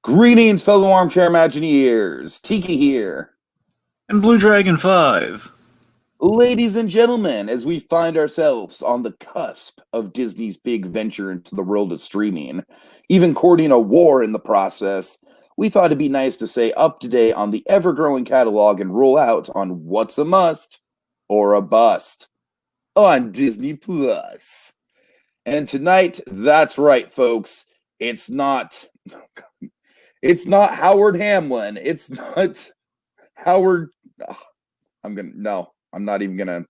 Greetings, fellow armchair Imagineers. Tiki here. And Blue Dragon 5. Ladies and gentlemen, as we find ourselves on the cusp of Disney's big venture into the world of streaming, even courting a war in the process, we thought it'd be nice to stay up to date on the ever-growing catalog and roll out on what's a must or a bust on Disney Plus. And tonight, that's right, folks, it's not Howard Hamlin. It's not Howard. I'm not even gonna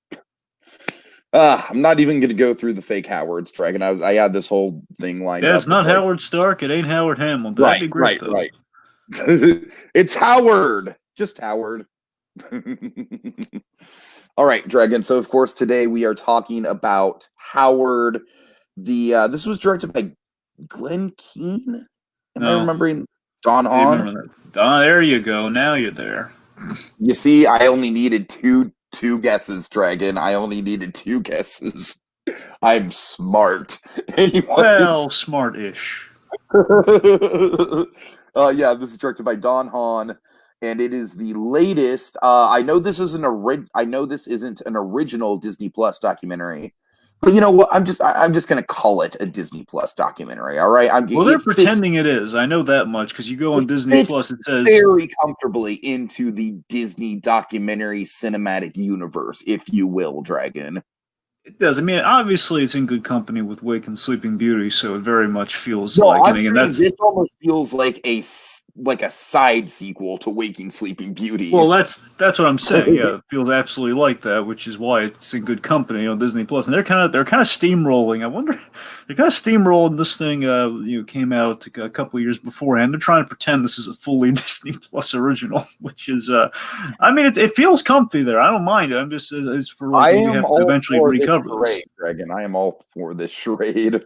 go through the fake Howards, Dragon. I had this whole thing lined up. Yeah, it's not Howard Stark. It ain't Howard Hamlin. That'd be great, though. Right. It's Howard. Just Howard. All right, Dragon. So, of course, today we are talking about Howard. This was directed by Glenn Keane. Am I remembering? Don Hahn. There you go. Now you're there. You see, I only needed two guesses, Dragon. I only needed two guesses. I'm smart. Well, smart-ish. Yeah, this is directed by Don Hahn, and it is the latest. I know this isn't an original Disney Plus documentary. But you know what? I'm just gonna call it a Disney Plus documentary. All right. They're pretending it is. I know that much because you go on Disney Plus. It says very comfortably into the Disney documentary cinematic universe, if you will, Dragon. It does. I mean, obviously, it's in good company with Wake and Sleeping Beauty, so it very much feels like. This almost feels like a side sequel to Waking Sleeping Beauty. Well, that's what I'm saying. Yeah, it feels absolutely like that, which is why it's in good company on Disney Plus. And they're kind of steamrolling. I wonder, they're kind of steamrolling this thing. Came out a couple of years beforehand. They're trying to pretend this is a fully Disney Plus original, which is, I mean, it feels comfy there. I don't mind it. I'm just it's for like we have to eventually recover. Charade, Dragon. I am all for this charade.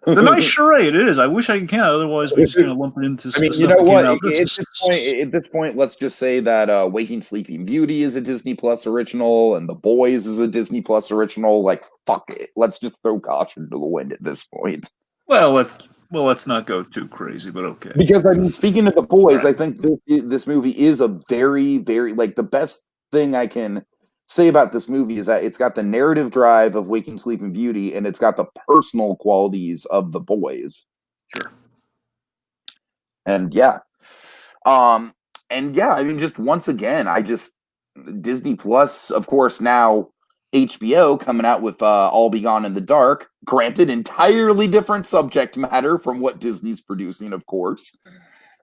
The nice charade it is. I wish I could count. Otherwise, we're just going to lump it into. I mean, you know what? At this point, let's just say that Waking Sleeping Beauty is a Disney Plus original, and The Boys is a Disney Plus original. Like, fuck it. Let's just throw caution to the wind at this point. Well, let's not go too crazy, but okay. Because I mean, speaking of The Boys, I think this movie is a very, very the best thing I can say about this movie is that it's got the narrative drive of Waking Sleeping Beauty, and it's got the personal qualities of The Boys. Sure. And yeah. I mean, just once again, Disney Plus, of course, now HBO coming out with All Be Gone in the Dark. Granted, entirely different subject matter from what Disney's producing, of course.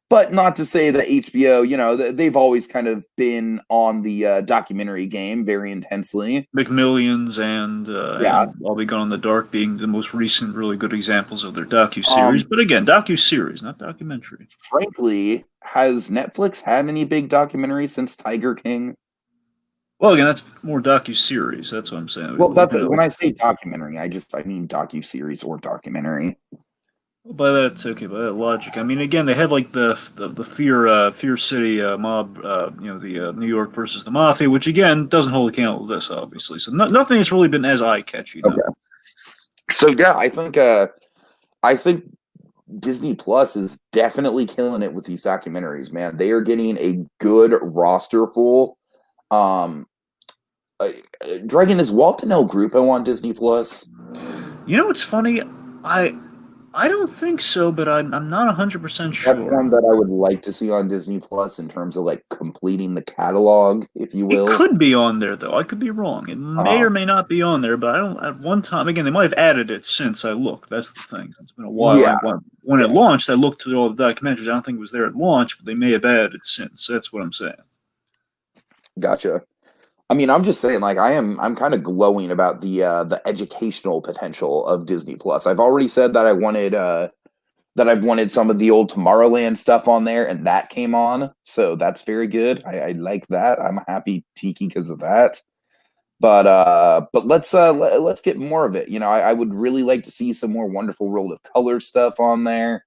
But not to say that HBO, they've always kind of been on the documentary game very intensely. McMillions and All Be Gone in the Dark being the most recent really good examples of their docuseries. But again, docuseries, not documentary. Frankly, has Netflix had any big documentaries since Tiger King? Well, again, that's more docuseries. That's what I'm saying. Well, when I say documentary, I mean docuseries or documentary. By that logic. I mean, again, they had like the Fear City mob, the New York versus the Mafia, which again doesn't hold a candle to this, obviously. So nothing has really been as eye-catchy. Okay. So yeah, I think Disney Plus is definitely killing it with these documentaries, man. They are getting a good roster full. Dragon, is Walton Group on Disney Plus? You know what's funny? I don't think so, but I'm not 100% sure. That's one that I would like to see on Disney Plus in terms of like completing the catalog, if you will. It could be on there, though. I could be wrong. It may or may not be on there, but I don't. At one time, again, they might have added it since I looked. That's the thing. It's been a while. Yeah. When it launched, I looked through all the documentaries. I don't think it was there at launch, but they may have added it since. That's what I'm saying. Gotcha. I mean, I'm just saying, like, I'm kind of glowing about the educational potential of Disney Plus. I've already said that I've wanted some of the old Tomorrowland stuff on there, and that came on, so that's very good. I like that. I'm happy, Tiki, because of that. But let's get more of it. I would really like to see some more Wonderful World of Color stuff on there.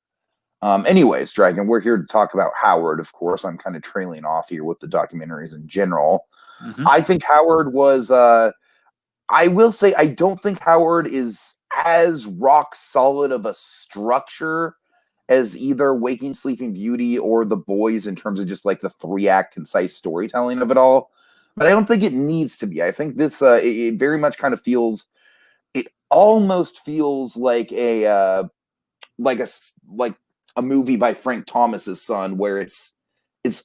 Anyways, Dragon, we're here to talk about Howard, of course. I'm kind of trailing off here with the documentaries in general. Mm-hmm. I think Howard was, I will say, I don't think Howard is as rock solid of a structure as either Waking Sleeping Beauty or The Boys in terms of just like the 3-act concise storytelling of it all. But I don't think it needs to be. I think this it very much kind of feels. It almost feels like like a like a movie by Frank Thomas's son, where it's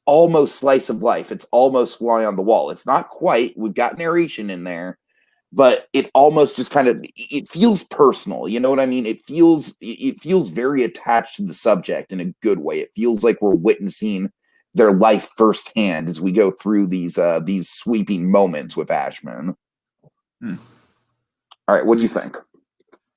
almost slice of life. It's almost fly on the wall. It's not quite. We've got narration in there, but it almost just kind of it feels personal. You know what I mean? It feels very attached to the subject in a good way. It feels like we're witnessing their life firsthand as we go through these sweeping moments with Ashman. Hmm. All right, what do you think?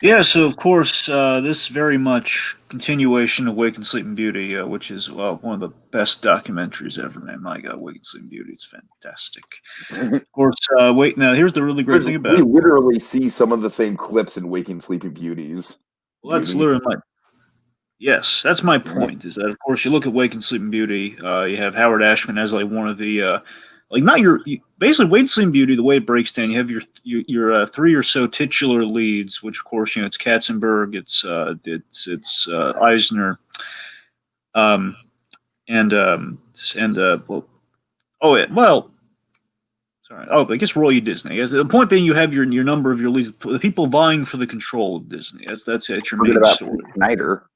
Yeah, so of course, this very much continuation of Wake and Sleeping Beauty, which is one of the best documentaries ever, man. My God, Wake and Sleeping Beauty, it's fantastic. Of course, wait, now here's the really great thing about we it. literally see some of the same clips in Waking Sleeping Beauties. Well, that's literally yes, that's my point. Is that of course you look at Wake and Sleeping Beauty, you have Howard Ashman as like one of the like not your basically Wake and Sleeping Beauty. The way it breaks down, you have your 3 or so titular leads, which of course it's Katzenberg, it's Eisner, sorry. Oh, I guess Roy Disney. The point being, you have your number of your leads, the people vying for the control of Disney. That's your main story. Schneider.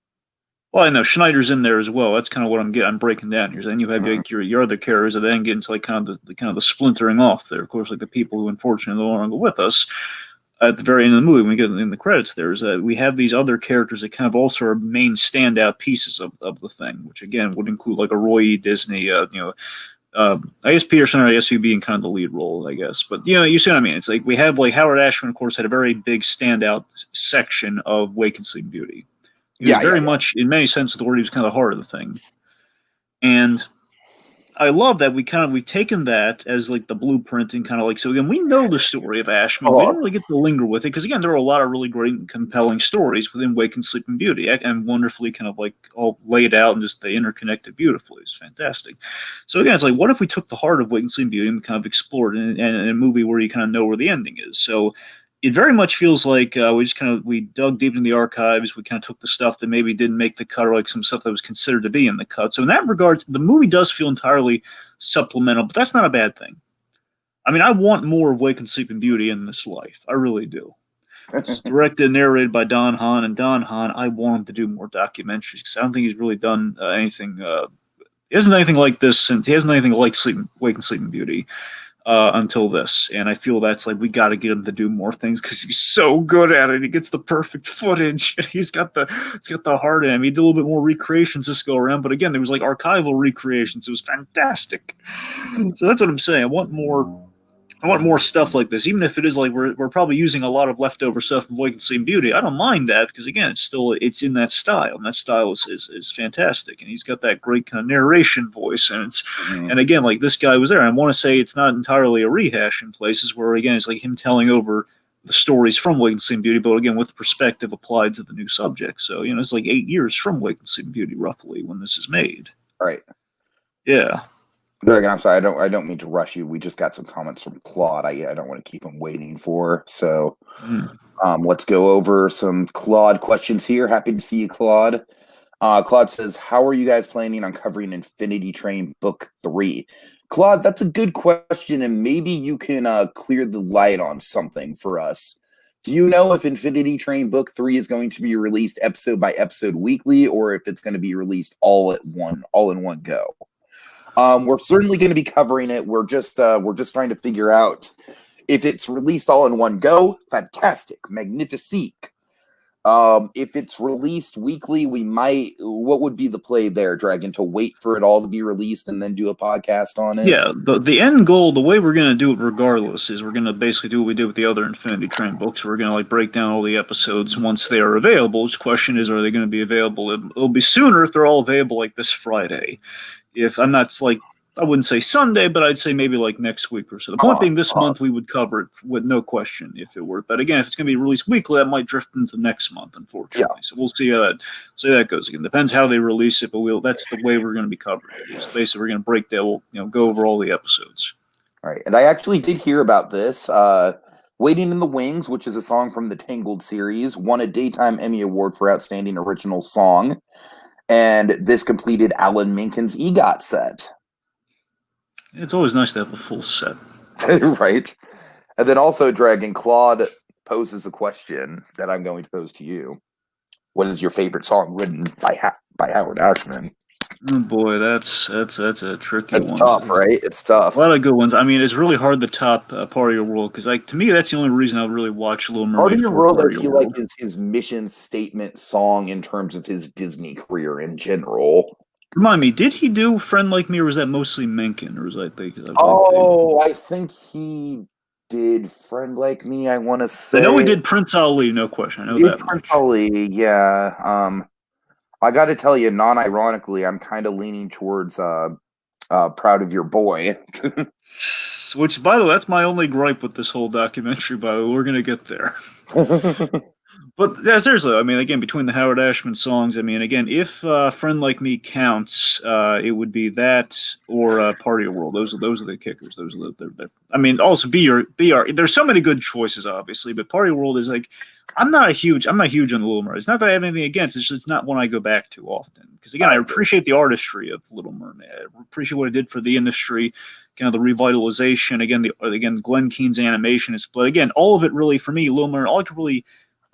Well, I know Schneider's in there as well. That's kind of what I'm breaking down here. Then you have like your other characters that then get into like kind of the splintering off there. Of course, like the people who unfortunately no longer with us at the very end of the movie when we get in the credits. There's we have these other characters that kind of also are main standout pieces of the thing, which again would include like a Roy Disney, I guess Peterson, I guess he'd be in kind of the lead role, I guess. But you see what I mean? It's like we have like Howard Ashman, of course, had a very big standout section of Wake and Sleep Beauty. He was very much, in many senses of the word, he was kind of the heart of the thing. And I love that we've taken that as like the blueprint and kind of like, so again, we know the story of Ashman. We didn't really get to linger with it because again, there are a lot of really great and compelling stories within Wake and Sleeping Beauty and wonderfully kind of like all laid out and just they interconnected beautifully. It's fantastic. So again, it's like, what if we took the heart of Wake and Sleeping Beauty and kind of explored in a movie where you kind of know where the ending is? So it very much feels like we dug deep into the archives. We kind of took the stuff that maybe didn't make the cut or like some stuff that was considered to be in the cut. So in that regard, the movie does feel entirely supplemental, but that's not a bad thing. I mean, I want more of Wake and Sleeping Beauty in this life. I really do. It's directed and narrated by Don Hahn, and Don Hahn, I want him to do more documentaries because I don't think he's really done anything. He hasn't done anything like this since he hasn't done anything like Wake and Sleeping Beauty. Until this, and I feel that's like we got to get him to do more things because he's so good at it. He gets the perfect footage. And it's got the heart in him. He did a little bit more recreations this go around, but again, there was like archival recreations. It was fantastic. So that's what I'm saying. I want more stuff like this, even if it is like we're probably using a lot of leftover stuff from Wake and Sleeping Beauty. I don't mind that because again, it's in that style, and that style is fantastic. And he's got that great kind of narration voice, and and again, like this guy was there. And I want to say it's not entirely a rehash in places where again it's like him telling over the stories from Wake and Sleeping Beauty, but again with perspective applied to the new subject. So it's like 8 years from Wake and Sleeping Beauty roughly when this is made. Right. Yeah. Dragon, I'm sorry. I don't mean to rush you. We just got some comments from Claude. I don't want to keep him waiting for. So, let's go over some Claude questions here. Happy to see you, Claude. Claude says, "How are you guys planning on covering Infinity Train Book 3?" Claude, that's a good question, and maybe you can clear the light on something for us. Do you know if Infinity Train Book 3 is going to be released episode by episode weekly, or if it's going to be released all in one go? We're certainly going to be covering it. We're just trying to figure out if it's released all in one go. Fantastic, magnifique. If it's released weekly, we might. What would be the play there, Dragon? To wait for it all to be released and then do a podcast on it? Yeah, the end goal, the way we're going to do it regardless, is we're going to basically do what we did with the other Infinity Train books. We're going to like break down all the episodes once they are available. The question is, are they going to be available? It'll be sooner if they're all available like this Friday. If I'm not like, I wouldn't say Sunday, but I'd say maybe like next week or so. The point being, this month we would cover it with no question if it were. But again, if it's going to be released weekly, that might drift into next month, unfortunately. Yeah. So we'll see how that goes. Again, depends how they release it, but that's the way we're going to be covering it. So basically, we're going to break down, go over all the episodes. All right, and I actually did hear about this. "Waiting in the Wings," which is a song from the Tangled series, won a Daytime Emmy Award for Outstanding Original Song. And this completed Alan Menken's EGOT set. It's always nice to have a full set. Right. And then also, Dragon, Claude poses a question that I'm going to pose to you. What is your favorite song written by Howard Ashman? Oh boy, that's a tricky one. It's tough, right? It's tough. A lot of good ones. I mean, it's really hard to top Part of Your World, because to me, that's the only reason I would really watch Little Mermaid. Part of Your World, I feel like, is his mission statement song in terms of his Disney career in general. Remind me, did he do Friend Like Me, or was that mostly Menken, or was I thinking? I think he did Friend Like Me. I want to say. I know he did Prince Ali, no question. I know that Prince Ali, yeah. I got to tell you, non-ironically, I'm kind of leaning towards Proud of Your Boy. Which, by the way, that's my only gripe with this whole documentary, by the way. We're going to get there. But yeah, seriously, I mean, again, between the Howard Ashman songs, I mean, again, if Friend Like Me counts, it would be that or Part of Your World. Those are the kickers. Those are the I mean, also BR. There's so many good choices, obviously, but Part of Your World is like, I'm not huge on Little Mermaid. It's not that I have anything against. It's just not one I go back to often. Because again, I appreciate the artistry of Little Mermaid. I appreciate what it did for the industry, kind of the revitalization. Again, Glenn Keane's animation is, but again, all of it really for me, Little Mermaid.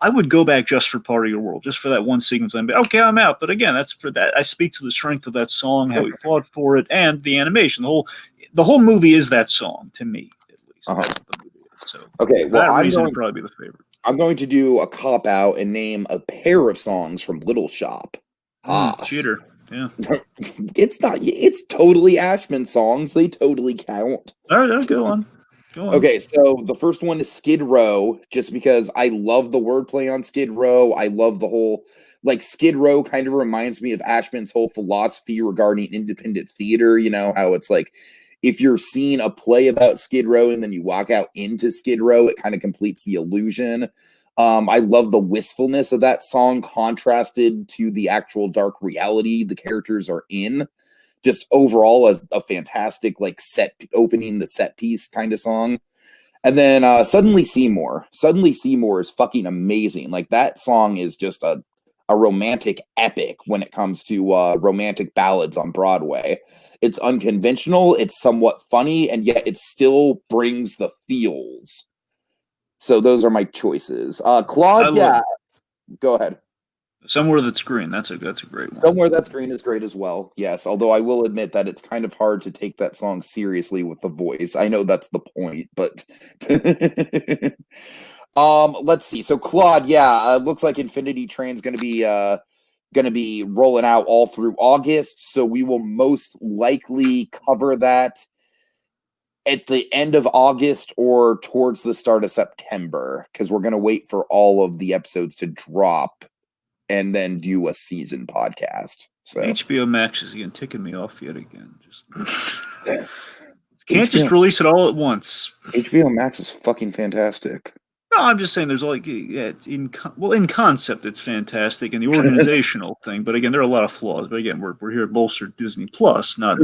I would go back just for Part of Your World, just for that one sequence. I'm I'm out. But again, that's for that. I speak to the strength of that song, how he fought for it, and the animation. The whole movie is that song to me, at least. That's what the movie is. So okay, well, that reason would probably be the favorite. I'm going to do a cop out and name a pair of songs from Little Shop. Cheater. Yeah. It's not. It's totally Ashman songs. They totally count. All right, go on. Okay, so the first one is Skid Row, just because I love the wordplay on Skid Row. I love the whole, like, Skid Row kind of reminds me of Ashman's whole philosophy regarding independent theater. You know, how it's like, if you're seeing a play about Skid Row and then you walk out into Skid Row, it kind of completes the illusion. I love the wistfulness of that song contrasted to the actual dark reality the characters are in. Just overall a fantastic, like, opening the set piece kind of song. And then Suddenly Seymour. Suddenly Seymour is fucking amazing. Like, that song is just a romantic epic when it comes to romantic ballads on Broadway. It's unconventional, it's somewhat funny, and yet it still brings the feels. So those are my choices. Claude, go ahead. Somewhere That's Green. That's a great one. Somewhere That's Green is great as well. Yes, although I will admit that it's kind of hard to take that song seriously with the voice. I know that's the point, but let's see. So Claude, looks like Infinity Train's going to be rolling out all through August, so we will most likely cover that at the end of August or towards the start of September, because we're going to wait for all of the episodes to drop and then do a season podcast. So HBO Max is again ticking me off yet again. Can't just release it all at once. HBO Max is fucking fantastic. No, I'm just saying there's in concept it's fantastic, and the organizational thing. But again, there are a lot of flaws. But again, we're here to bolster Disney Plus, not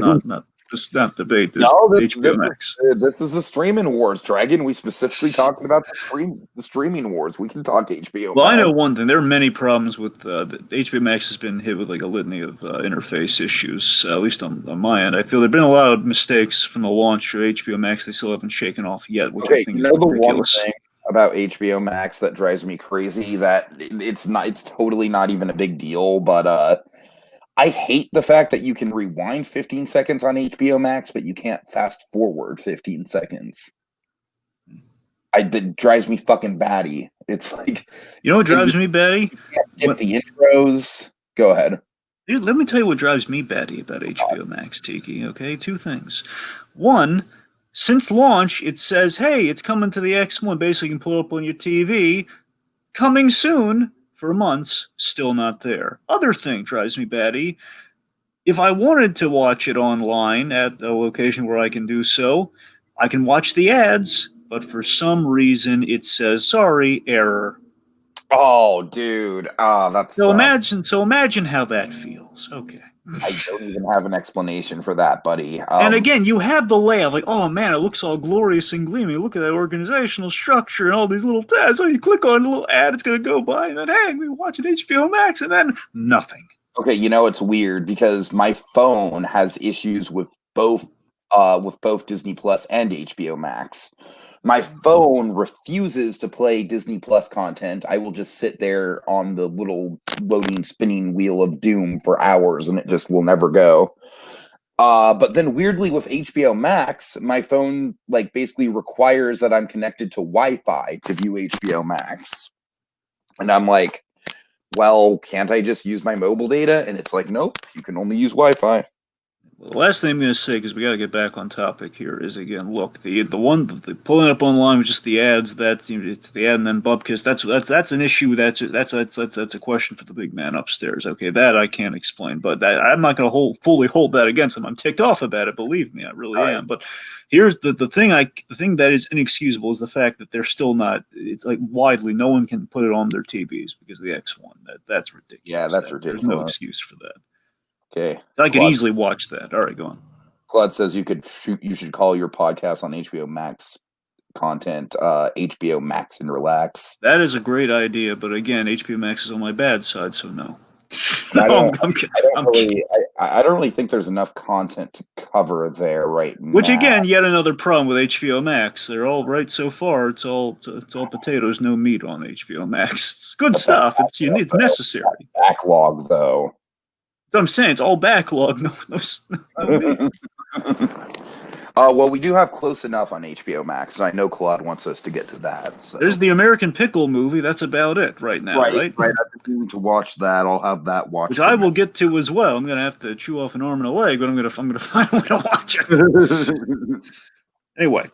debate this HBO Max. This is the streaming wars, Dragon. We specifically talked about the streaming wars. We can talk HBO. Well, Max. I know one thing. There are many problems with the HBO Max has been hit with like a litany of interface issues. At least on my end, I feel there've been a lot of mistakes from the launch of HBO Max. They still haven't shaken off yet. Which I think is ridiculous. The one thing about HBO Max that drives me crazy that it's totally not even a big deal, but I hate the fact that you can rewind 15 seconds on HBO Max, but you can't fast forward 15 seconds. That drives me fucking batty. It's like, you know what drives me batty? Skip the intros. Go ahead. Dude, let me tell you what drives me batty about HBO Max, Tiki. Okay, two things. One, since launch, it says, "Hey, it's coming to the X1." Basically, you can pull it up on your TV. Coming soon. For months, still not there. Other thing drives me batty. If I wanted to watch it online at a location where I can do so, I can watch the ads, but for some reason it says, "Sorry, error." Oh, dude. That's so imagine how that feels. Okay. I don't even have an explanation for that, buddy. And again, you have the layout, like, oh man, it looks all glorious and gleaming. Look at that organizational structure and all these little tabs. Oh, you click on a little ad, it's going to go by, and then, hey, we watch an HBO Max, and then nothing. Okay, it's weird because my phone has issues with both Disney Plus and HBO Max. My phone refuses to play Disney Plus content. I will just sit there on the little loading spinning wheel of doom for hours and it just will never go. But then weirdly with HBO Max, my phone like basically requires that I'm connected to Wi-Fi to view HBO Max. And I'm like, well, can't I just use my mobile data? And it's like, nope, you can only use Wi-Fi. Well, the last thing I'm going to say, because we got to get back on topic here, is again, look, the pulling up online with just the ads that it's the ad and then Bupkis. That's an issue. That's a question for the big man upstairs. Okay, that I can't explain, but I'm not going to fully hold that against him. I'm ticked off about it. Believe me, I really am. But here's the thing that is inexcusable is the fact that they're still not. It's like widely, no one can put it on their TVs because of the X1. That's ridiculous. Yeah, that's ridiculous. There's no excuse for that. Okay. I could easily watch that. All right, go on. Claude says you should call your podcast on HBO Max content HBO Max and Relax. That is a great idea, but again, HBO Max is on my bad side, so no. I don't really think there's enough content to cover there right now. Which again, yet another problem with HBO Max. They're all right so far. It's all potatoes, no meat on HBO Max. It's good stuff. It's necessary. Backlog though. That's what I'm saying. It's all backlog. No meat. Well, we do have Close Enough on HBO Max, and I know Claude wants us to get to that. So. There's the American Pickle movie. That's about it right now, right? Right. I've been meaning to watch that. I'll have that watched. Which I will get to as well. I'm going to have to chew off an arm and a leg, but I'm going to find a way to watch it. Anyway,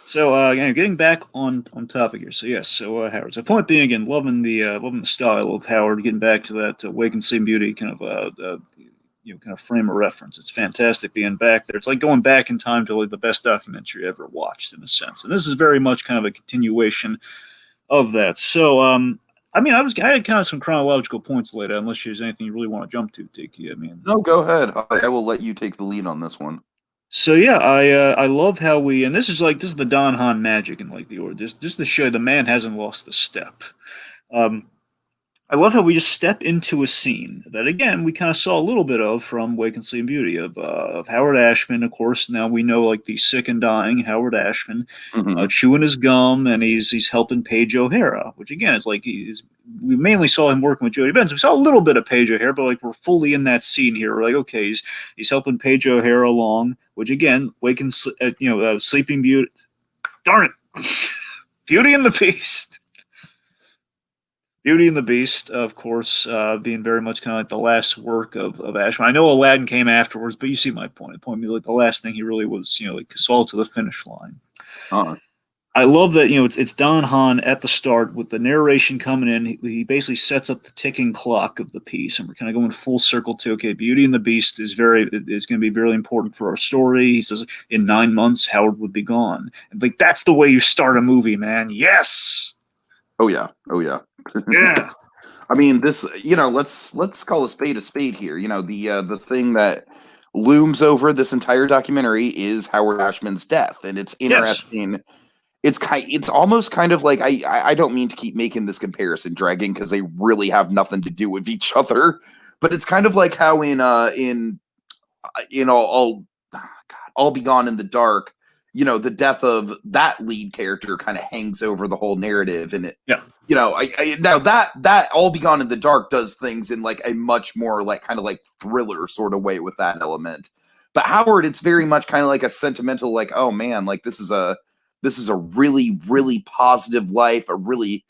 so getting back on topic here. So yes, Howard. So point being, again, loving the style of Howard, getting back to that Wake and Sleep Beauty kind of frame of reference. It's fantastic being back there. It's like going back in time to like the best documentary ever watched in a sense. And this is very much kind of a continuation of that. So, I had kind of some chronological points laid out, unless there's anything you really want to jump to, Tiki. No, go ahead. I will let you take the lead on this one. So yeah, I love how and this is the Don Hahn magic in like the order. Just to show the man hasn't lost a step. I love how we just step into a scene that, again, we kind of saw a little bit of from Wake and Sleep Beauty of Howard Ashman. Of course, now we know like the sick and dying Howard Ashman chewing his gum, and he's helping Paige O'Hara, which again is like we mainly saw him working with Jodie Benson. We saw a little bit of Paige O'Hara, but like we're fully in that scene here. We're like, okay, he's helping Paige O'Hara along, which again, Sleeping Beauty. Darn it, Beauty and the Beast. Beauty and the Beast, of course, being very much kind of like the last work of Ashman. I know Aladdin came afterwards, but you see my point. The point being like the last thing he really was, saw to the finish line. I love that, it's Don Hahn at the start with the narration coming in. He basically sets up the ticking clock of the piece, and we're kind of going full circle to, okay, Beauty and the Beast is going to be very important for our story. He says, in 9 months, Howard would be gone. And like, that's the way you start a movie, man. Yes! Oh, yeah. Yeah. I mean, this, let's call a spade here. The thing that looms over this entire documentary is Howard Ashman's death, and it's interesting. Yes. It's almost kind of like I don't mean to keep making this comparison, Dragon, because they really have nothing to do with each other. But it's kind of like how in All Be Gone in the Dark, the death of that lead character kind of hangs over the whole narrative, and now that All Be Gone in the Dark does things in like a much more like kind of like thriller sort of way with that element. But Howard, it's very much kind of like a sentimental, like, oh man, like this is a really, really positive life, a really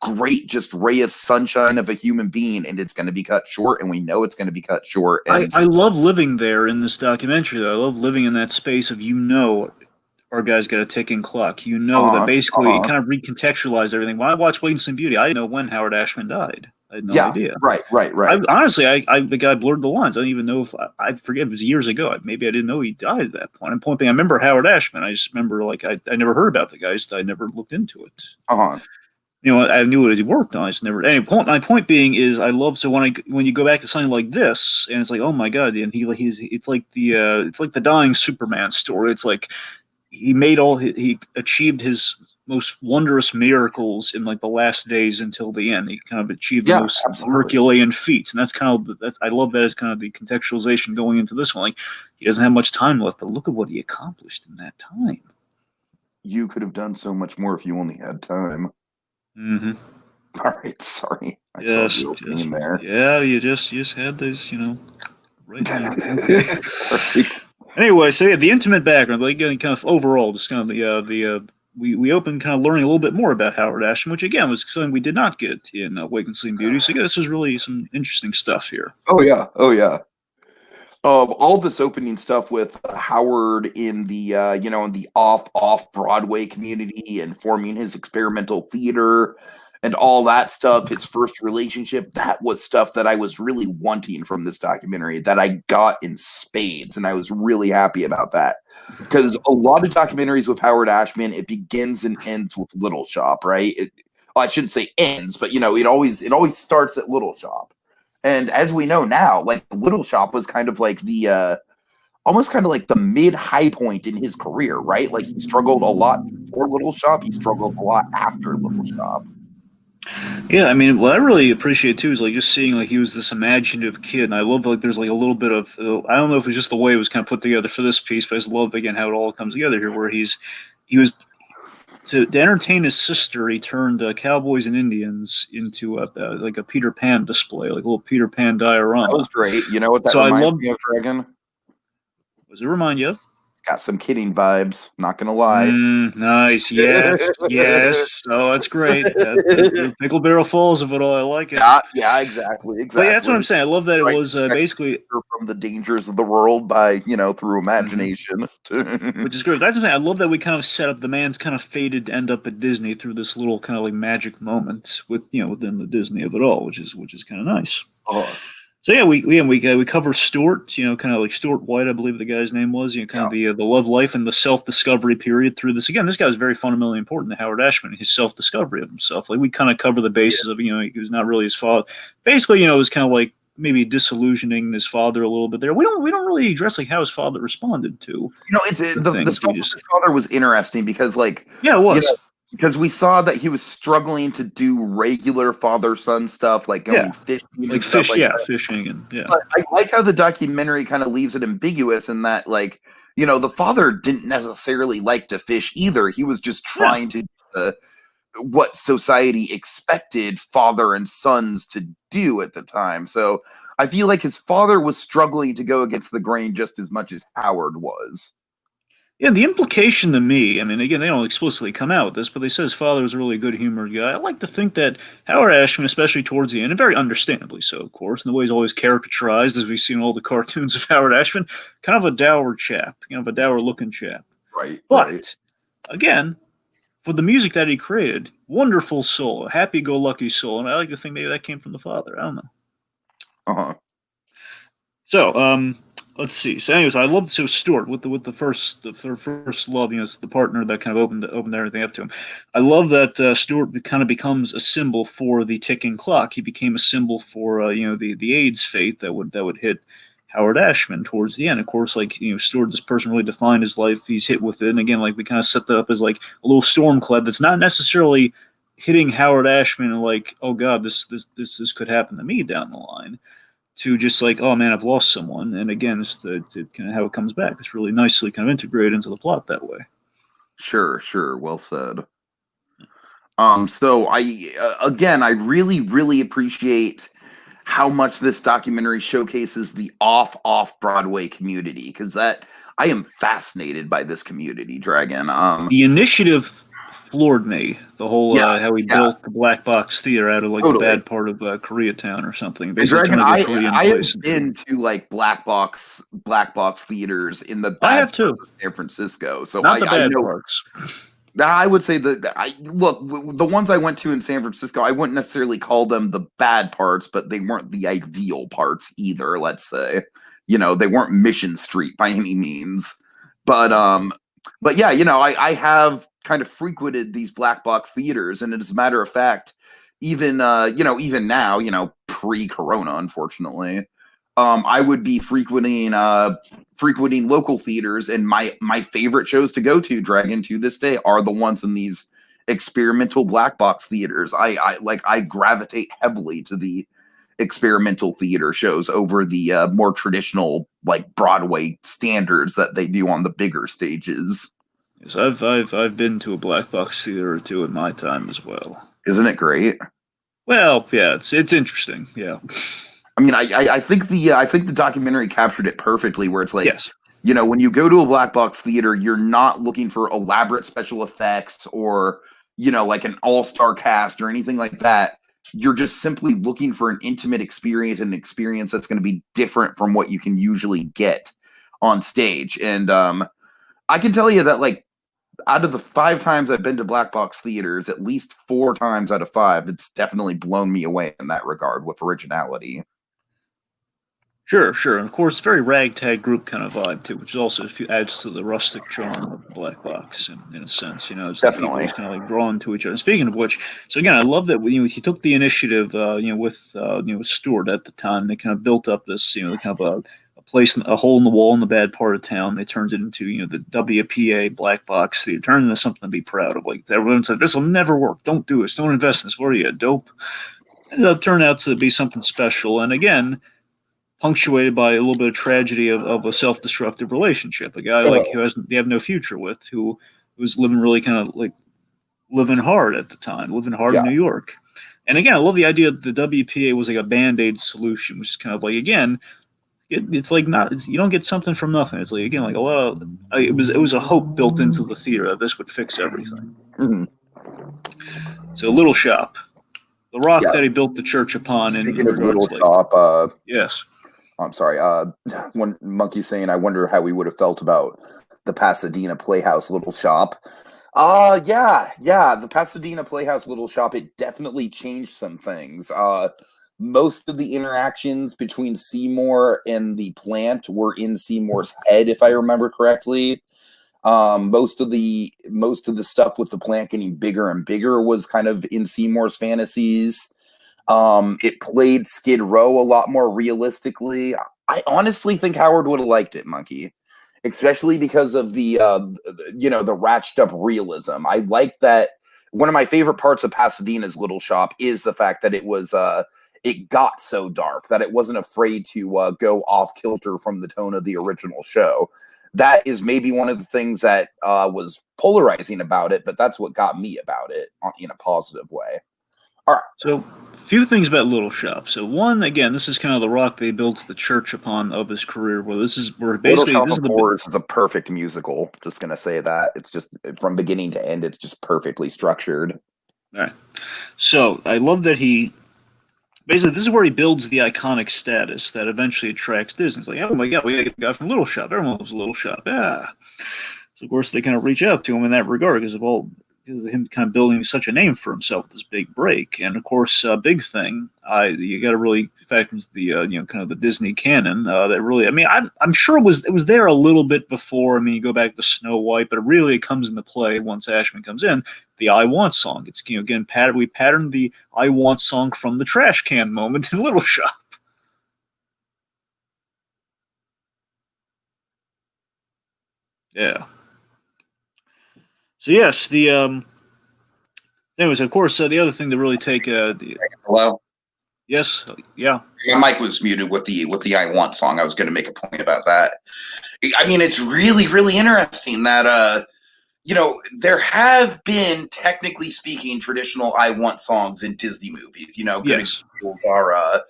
great just ray of sunshine of a human being, and it's going to be cut short, and we know it's going to be cut short. And I love living there in this documentary, though. I love living in that space of, our guy's got a ticking clock. That basically it kind of recontextualized everything. When I watched Wake and Sleep Beauty, I didn't know when Howard Ashman died. I had no idea. Right. Honestly, the guy blurred the lines. I don't even know if I forget. It was years ago. Maybe I didn't know he died at that point. I'm pointing. I remember Howard Ashman. I just remember I never heard about the guy. I never looked into it. I knew what he worked on. I just never. My point being is, I love when you go back to something like this, and it's like, oh my god, and it's like the dying Superman story. It's like he achieved his most wondrous miracles in like the last days until the end. He kind of achieved the Yeah, most absolutely. Herculean feats, and that's kind of I love that as kind of the contextualization going into this one. Like he doesn't have much time left, but look at what he accomplished in that time. You could have done so much more if you only had time. Mm-hmm. All right, sorry. I saw Yes, the opening there. yeah, you just had this, right now. Okay. Perfect. Anyway, so yeah, the intimate background, like kind of overall, just kind of we opened kind of learning a little bit more about Howard Ashman, which again was something we did not get in Wake and Sleep Beauty. So yeah, this is really some interesting stuff here. Oh yeah, oh yeah. All this opening stuff with Howard in the in the off Broadway community and forming his experimental theater and all that stuff, his first relationship, that was stuff that I was really wanting from this documentary that I got in spades, and I was really happy about that. Because a lot of documentaries with Howard Ashman, it begins and ends with Little Shop, right? Well, I shouldn't say ends, but it always starts at Little Shop. And as we know now, like Little Shop was kind of like the almost kind of like the mid-high point in his career, right? Like he struggled a lot before Little Shop, he struggled a lot after Little Shop. Yeah, I mean, what I really appreciate too is like just seeing like he was this imaginative kid, and I love like there's like a little bit of I don't know if it's just the way it was kind of put together for this piece, but I just love again how it all comes together here, where he was to entertain his sister, he turned Cowboys and Indians into like a Peter Pan display, like a little Peter Pan diorama. That was great. You know what that So reminds me of, Dragon? What does it remind you of? Got some kidding vibes, not gonna lie. Nice. Yes. Yes. Oh, that's great. Pickle Barrel Falls of it all. I like it. Yeah, exactly. But yeah, that's what I'm saying. I love that it was basically from the dangers of the world by through imagination. Which is great. That's the thing. I love that we kind of set up the man's kind of fated to end up at Disney through this little kind of like magic moment with within the Disney of it all, which is kind of nice. Oh. So yeah, we cover Stuart, kind of like Stuart White, I believe the guy's name was, kind of the love life and the self-discovery period through this. Again, this guy was very fundamentally important to Howard Ashman, his self-discovery of himself. Like we kind of cover the basis of, he was not really his father. Basically, it was kind of like maybe disillusioning his father a little bit there. We don't really address like how his father responded to. It's the stuff with his father was interesting because like it was. Because we saw that he was struggling to do regular father-son stuff, like going fishing, like stuff fishing, and But I like how the documentary kind of leaves it ambiguous in that, like, the father didn't necessarily like to fish either. He was just trying to what society expected father and sons to do at the time. So I feel like his father was struggling to go against the grain just as much as Howard was. Yeah, the implication to me, I mean, again, they don't explicitly come out with this, but they say his father was a really good humored guy. I like to think that Howard Ashman, especially towards the end, and very understandably so, of course, in the way he's always caricaturized, as we've seen in all the cartoons of Howard Ashman, kind of a dour chap, a dour-looking chap. Right. But, again, for the music that he created, wonderful soul, a happy-go-lucky soul, and I like to think maybe that came from the father. I don't know. Uh-huh. So, let's see. So, anyways, I love Stuart with the first love. The partner that kind of opened everything up to him. I love that Stuart kind of becomes a symbol for the ticking clock. He became a symbol for the AIDS fate that would hit Howard Ashman towards the end. Of course, like Stuart, this person really defined his life. He's hit with it, and again, like we kind of set that up as like a little storm cloud that's not necessarily hitting Howard Ashman and like, oh God, this could happen to me down the line. To just like, oh man, I've lost someone, and again, it's to kind of how it comes back. It's really nicely kind of integrated into the plot that way. Sure, well said. So I really appreciate how much this documentary showcases the off Broadway community, because that I am fascinated by this community, Dragon. The initiative floored me. The whole how he built the Black Box Theater out of like the bad part of Koreatown or something. Dragon, I have been to like black box theaters in the bad I have too. San Francisco. So not the bad I know parts. I would say that the ones I went to in San Francisco, I wouldn't necessarily call them the bad parts, but they weren't the ideal parts either. Let's say, they weren't Mission Street by any means, but yeah, I have kind of frequented these black box theaters, and as a matter of fact, even now, pre-corona, unfortunately, I would be frequenting local theaters, and my favorite shows to go to, Dragon, to this day, are the ones in these experimental black box theaters. I gravitate heavily to the experimental theater shows over the more traditional like Broadway standards that they do on the bigger stages. Yes, I've been to a black box theater or two in my time as well. Isn't it great? Well, yeah, it's interesting. Yeah. I mean, I think the documentary captured it perfectly, where it's like, Yes. you know, when you go to a black box theater, you're not looking for elaborate special effects or, you know, like an all-star cast or anything like that. You're just simply looking for an intimate experience, an experience that's going to be different from what you can usually get on stage. And I can tell you that, like, out of the 5 times I've been to black box theaters, at least 4 times out of 5, it's definitely blown me away in that regard with originality. Sure, sure. And of course, very ragtag group kind of vibe too, which also adds to the rustic charm of the black box in a sense. You know, it's like people Definitely. just kind of like drawn to each other. And speaking of which, so again, I love that he took the initiative, with Stewart at the time. They kind of built up this, kind of a place, a hole in the wall in the bad part of town. They turned it into, the WPA black box. They turned it into something to be proud of. Like everyone said, this will never work. Don't do this. Don't invest in this. What are you, a dope? Ended up turning out to be something special. And again, punctuated by a little bit of tragedy of a self-destructive relationship. A guy like they have no future with, who was living really kind of like living hard at the time, living hard in New York. And again, I love the idea that the WPA was like a band-aid solution, which is kind of like, again, it's like you don't get something from nothing. It's like, again, like a lot of it was a hope built into the theater that this would fix everything. Mm-hmm. So Little Shop, the rock that he built the church upon. Speaking of Little Shop, yes. I'm sorry. One monkey saying, I wonder how we would have felt about the Pasadena Playhouse Little Shop. Yeah. The Pasadena Playhouse Little Shop, it definitely changed some things. Most of the interactions between Seymour and the plant were in Seymour's head, if I remember correctly. Most of the stuff with the plant getting bigger and bigger was kind of in Seymour's fantasies. It played Skid Row a lot more realistically. I honestly think Howard would have liked it, Monkey, especially because of the ratcheted up realism. I like that. One of my favorite parts of Pasadena's Little Shop is the fact that it got so dark that it wasn't afraid to go off kilter from the tone of the original show. That is maybe one of the things that was polarizing about it, but that's what got me about it in a positive way. All right. So, a few things about Little Shop. So, one, again, this is kind of the rock they built the church upon of his career. Where basically Little Shop of Horrors is a perfect musical. Just gonna say that it's just from beginning to end, it's just perfectly structured. All right. So, I love that this is where he builds the iconic status that eventually attracts Disney. It's like, oh my God, we got a guy from Little Shop. Everyone loves Little Shop. Yeah. So, of course, they kind of reach out to him in that regard because of him kind of building such a name for himself, this big break. And of course, big thing, you got to really factor into the kind of the Disney canon that really, I mean, I'm sure it was there a little bit before. I mean, you go back to Snow White, but it comes into play once Ashman comes in. The I Want song. It's again we patterned the I Want song from the trash can moment in Little Shop. Yeah. So yes, anyways, of course, the other thing to really take Hello. Yes, yeah. My mic was muted with the I Want song. I was going to make a point about that. I mean, it's really, really interesting that there have been, technically speaking, traditional I Want songs in Disney movies. Good examples are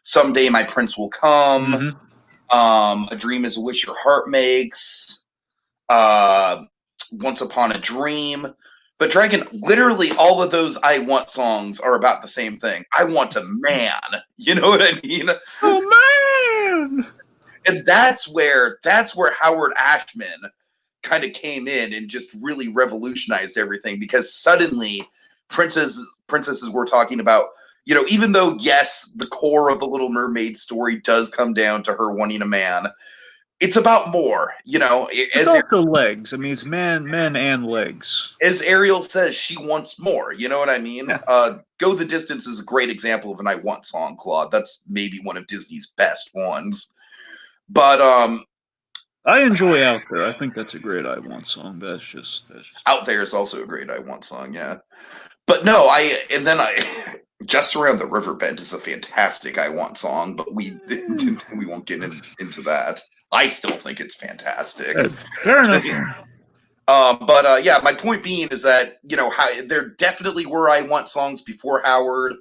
"Someday My Prince Will Come," "A Dream Is a Wish Your Heart Makes," "Once Upon a Dream." But Dragon, literally all of those I Want songs are about the same thing. I want a man. You know what I mean? Oh man! And that's where Howard Ashman kind of came in and just really revolutionized everything, because suddenly princesses we're talking about, even though, yes, the core of the Little Mermaid story does come down to her wanting a man, it's about more, It's also legs. I mean, it's men and legs. As Ariel says, she wants more. You know what I mean? Yeah. Go the Distance is a great example of an I Want song, Claude. That's maybe one of Disney's best ones. But I enjoy Out There. I think that's a great I Want song. That's just Out There is also a great I Want song, yeah. But no, I Just Around the Riverbend is a fantastic I Want song, but we won't get into that. I still think it's fantastic. fair enough. But yeah, my point being is that there definitely were I Want songs before Howard,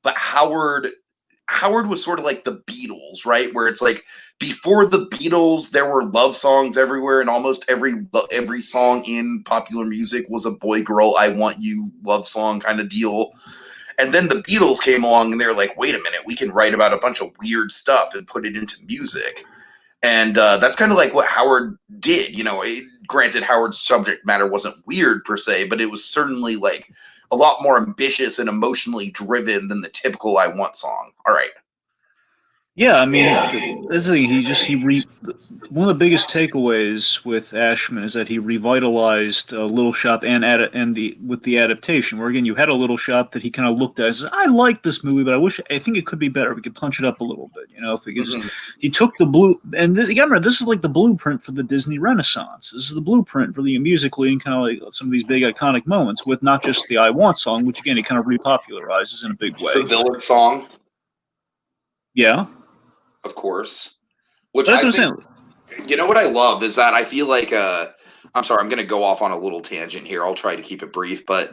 but Howard was sort of like the Beatles, right? Where it's like before the Beatles, there were love songs everywhere, and almost every song in popular music was a boy girl I want you love song kind of deal. And then the Beatles came along, and they were like, wait a minute, we can write about a bunch of weird stuff and put it into music. And that's kind of like what Howard did. Granted, Howard's subject matter wasn't weird per se, but it was certainly like a lot more ambitious and emotionally driven than the typical I Want song. All right. Yeah, I mean, that's the thing. One of the biggest takeaways with Ashman is that he revitalized Little Shop with the adaptation. Where again, you had a Little Shop that he kind of looked at and says, "I like this movie, but I think it could be better. We could punch it up a little bit." If we could he took the blue, and you gotta remember, this is like the blueprint for the Disney Renaissance. This is the blueprint for the musically and kind of like some of these big iconic moments with not just the I Want song, which again he kind of repopularizes in a big way. The villain song, yeah. of course. Which That's I what I'm think, saying. you know what I love is that I feel like I'm sorry, I'm going to go off on a little tangent here. I'll try to keep it brief, but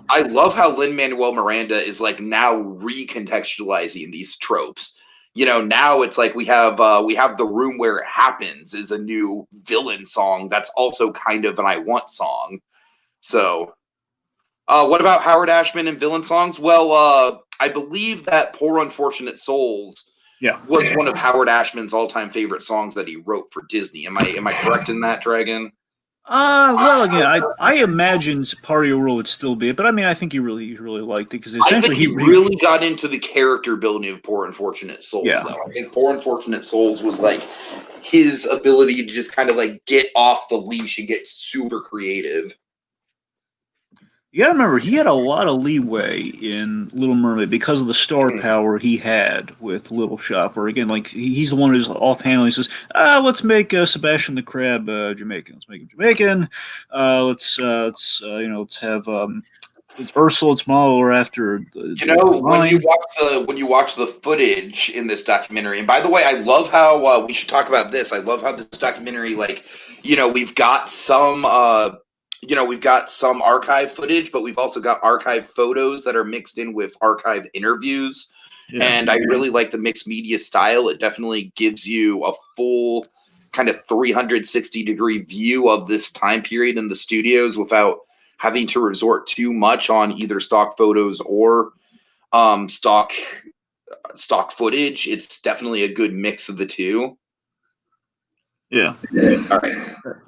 I love how Lin-Manuel Miranda is like now recontextualizing these tropes. Now it's like we have The Room Where It Happens is a new villain song that's also kind of an I Want song. So, what about Howard Ashman and villain songs? Well, I believe that Poor Unfortunate Souls was one of Howard Ashman's all-time favorite songs that he wrote for Disney. Am I correct in that, Dragon? Well, again, I imagine Part of Your World would still be it, but I mean, I think he really liked it because essentially he really got into the character building of Poor Unfortunate Souls, though. I think Poor Unfortunate Souls was like his ability to just kind of like get off the leash and get super creative. You gotta remember, he had a lot of leeway in Little Mermaid because of the star power he had with Little Shop. Or again, like he's the one who's offhandedly says, "Let's make Sebastian the Crab Jamaican. Let's make him Jamaican. Let's have it's Ursula. It's model or after." When you watch the footage in this documentary, and by the way, I love how we should talk about this. I love how this documentary, like, we've got some. We've got some archive footage, but we've also got archive photos that are mixed in with archive interviews. Yeah. And I really like the mixed media style. It definitely gives you a full kind of 360-degree view of this time period in the studios without having to resort too much on either stock photos or stock footage. It's definitely a good mix of the two. Yeah. All right.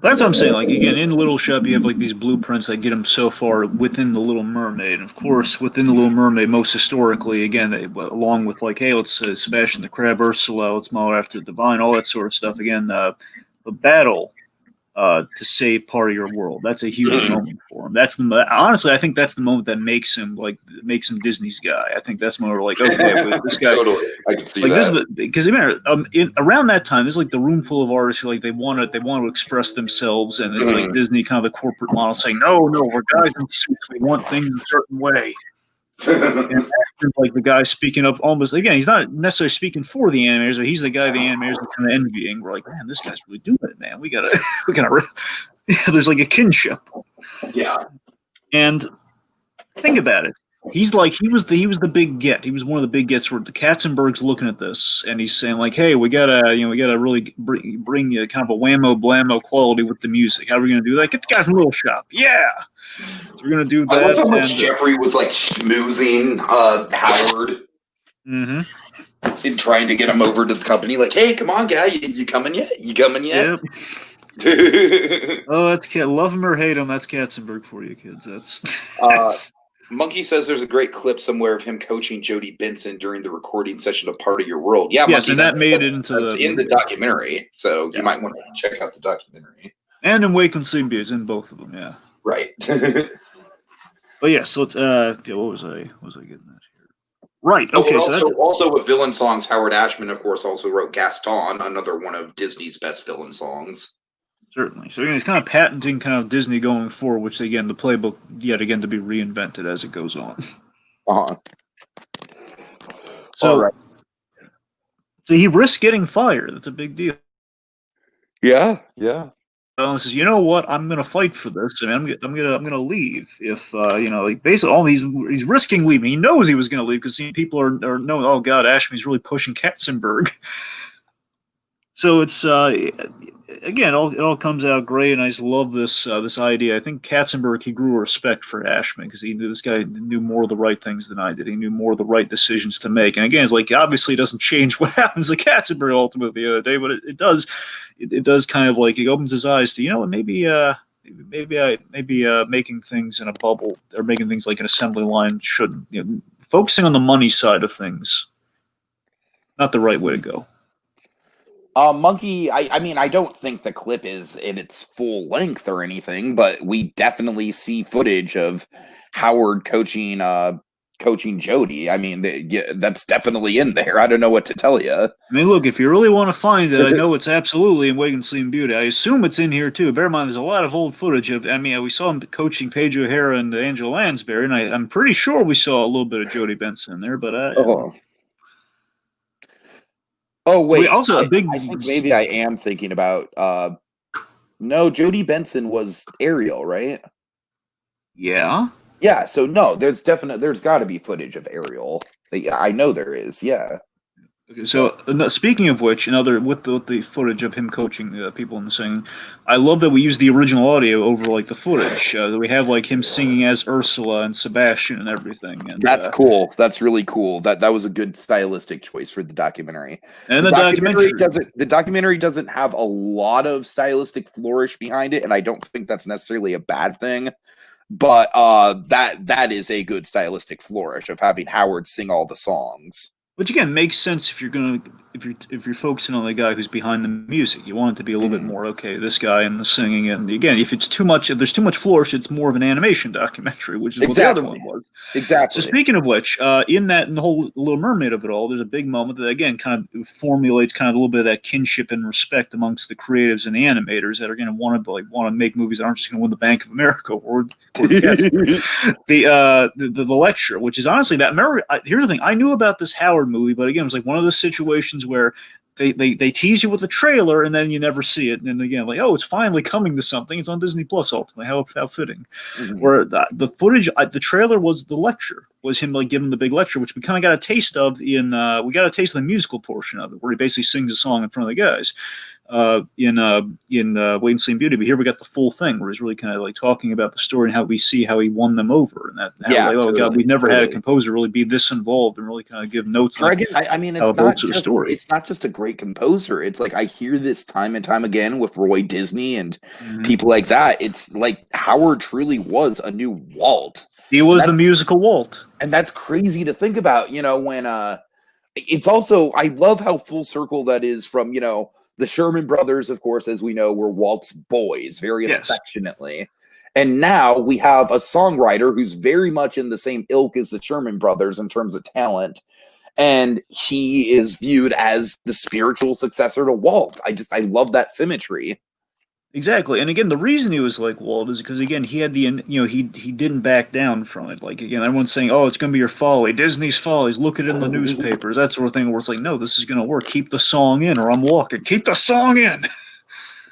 That's what I'm saying. Like, again, in Little Shop, you have like these blueprints that get them so far within the Little Mermaid. And of course, within the Little Mermaid, most historically, again, along with like, hey, let's Sebastian the Crab, Ursula, let's model after the Divine, all that sort of stuff. Again, the battle to save part of your world. That's a huge moment for him. Honestly, I think that's the moment that makes him Disney's guy. I think that's more like, okay, this guy. Totally, I can see like that. Because around that time, there's like the room full of artists who like they want to express themselves, and it's like Disney, kind of the corporate model, saying, no, we're guys in suits. We want things a certain way. And like the guy speaking up almost again, he's not necessarily speaking for the animators, but he's the guy the animators are kind of envying. We're like, man, this guy's really doing it, man. We gotta there's like a kinship. Yeah. And think about it. He was the big get. He was one of the big gets where the Katzenberg's looking at this and he's saying like, hey, we gotta really bring kind of a whammo blammo quality with the music. How are we gonna do that? Get the guy from Little Shop. Yeah. So we're gonna do that. I love how much Jeffrey was like schmoozing Howard in trying to get him over to the company. Like, hey, come on, guy, you coming yet? You coming yet? Yep. Oh, love him or hate him. That's Katzenberg for you, kids. That's Monkey says there's a great clip somewhere of him coaching Jody Benson during the recording session of Part of Your World. Yeah, yes, Monkey, and that made it into the documentary, so you might want to check out the documentary. And in Wake and Sleep, it's in both of them. Yeah, right. But yeah, so what was I getting at here? Right. Okay. Also with villain songs, Howard Ashman, of course, also wrote Gaston, another one of Disney's best villain songs. Certainly. So again, he's kind of patenting kind of Disney going forward, which again, the playbook yet again to be reinvented as it goes on. Uh-huh. So, All right. so he risks getting fired. That's a big deal. Yeah, yeah. Says, you know what? I'm going to fight for this, and I'm gonna leave. If you know, like basically, all he's risking leaving. He knows he was going to leave because people are knowing. Oh God, Ashman's really pushing Katzenberg. So it's again, it all comes out great, and I just love this this idea. I think Katzenberg, he grew a respect for Ashman because he knew this guy knew more of the right things than I did. He knew more of the right decisions to make. And again, it's like obviously it doesn't change what happens to Katzenberg ultimately the other day, but it does. It does kind of like it opens his eyes to maybe making things in a bubble or making things like an assembly line shouldn't focusing on the money side of things. Not the right way to go. Monkey, I mean, I don't think the clip is in its full length or anything, but we definitely see footage of Howard coaching Jody. I mean, that's definitely in there. I don't know what to tell you. I mean, look, if you really want to find it, I know it's absolutely in Wake and Sleep Beauty. I assume it's in here too. Bear in mind, there's a lot of old footage of. I mean, we saw him coaching Paige O'Hara and Angela Lansbury, and I'm pretty sure we saw a little bit of Jody Benson there. But oh wait, also a big. I think maybe I am thinking about. No, Jody Benson was Ariel, right? Yeah. Yeah. So no, there's got to be footage of Ariel. I know there is. Yeah. Okay, so speaking of which, with the footage of him coaching people in the singing, I love that we use the original audio over like the footage. That we have like him singing as Ursula and Sebastian and everything. And that's cool. That's really cool. That was a good stylistic choice for the documentary. And the documentary doesn't have a lot of stylistic flourish behind it, and I don't think that's necessarily a bad thing. But that is a good stylistic flourish of having Howard sing all the songs. Which again makes sense if you're focusing on the guy who's behind the music. You want it to be a little bit more this guy and the singing. And again, if there's too much flourish, it's more of an animation documentary, which is what the other one was. Exactly. So speaking of which, in the whole Little Mermaid of it all, there's a big moment that again kind of formulates kind of a little bit of that kinship and respect amongst the creatives and the animators that are going to want to make movies that aren't just going to win the Bank of America or the lecture, which is honestly that. Remember, here's the thing: I knew about this Howard movie, but again, it was like one of those situations where they tease you with a trailer and then you never see it, and then again, like, oh, it's finally coming to something. It's on Disney Plus. Ultimately, how fitting. Where the footage, the trailer was the lecture, was him like giving the big lecture, which we kind of got a taste of we got a taste of the musical portion of it, where he basically sings a song in front of the guys. In Wait and Sleep Beauty, but here we got the full thing where he's really kind of like talking about the story and how we see how he won them over, and God, we've never had a composer really be this involved and really kind of give notes. Dragon, I mean, it's not just a great composer. It's like I hear this time and time again with Roy Disney and people like that. It's like Howard truly was a new Walt. He was the musical Walt, and that's crazy to think about. When it's also, I love how full circle that is from the Sherman Brothers, of course, as we know, were Walt's boys, very affectionately. And now we have a songwriter who's very much in the same ilk as the Sherman Brothers in terms of talent. And he is viewed as the spiritual successor to Walt. I love that symmetry. Exactly. And again, the reason he was like Walt is because, again, he had he didn't back down from it. Like, again, everyone's saying, oh, it's going to be your folly, Disney's follies, look at it in the newspapers, that sort of thing, where it's like, no, this is going to work. Keep the song in or I'm walking. Keep the song in.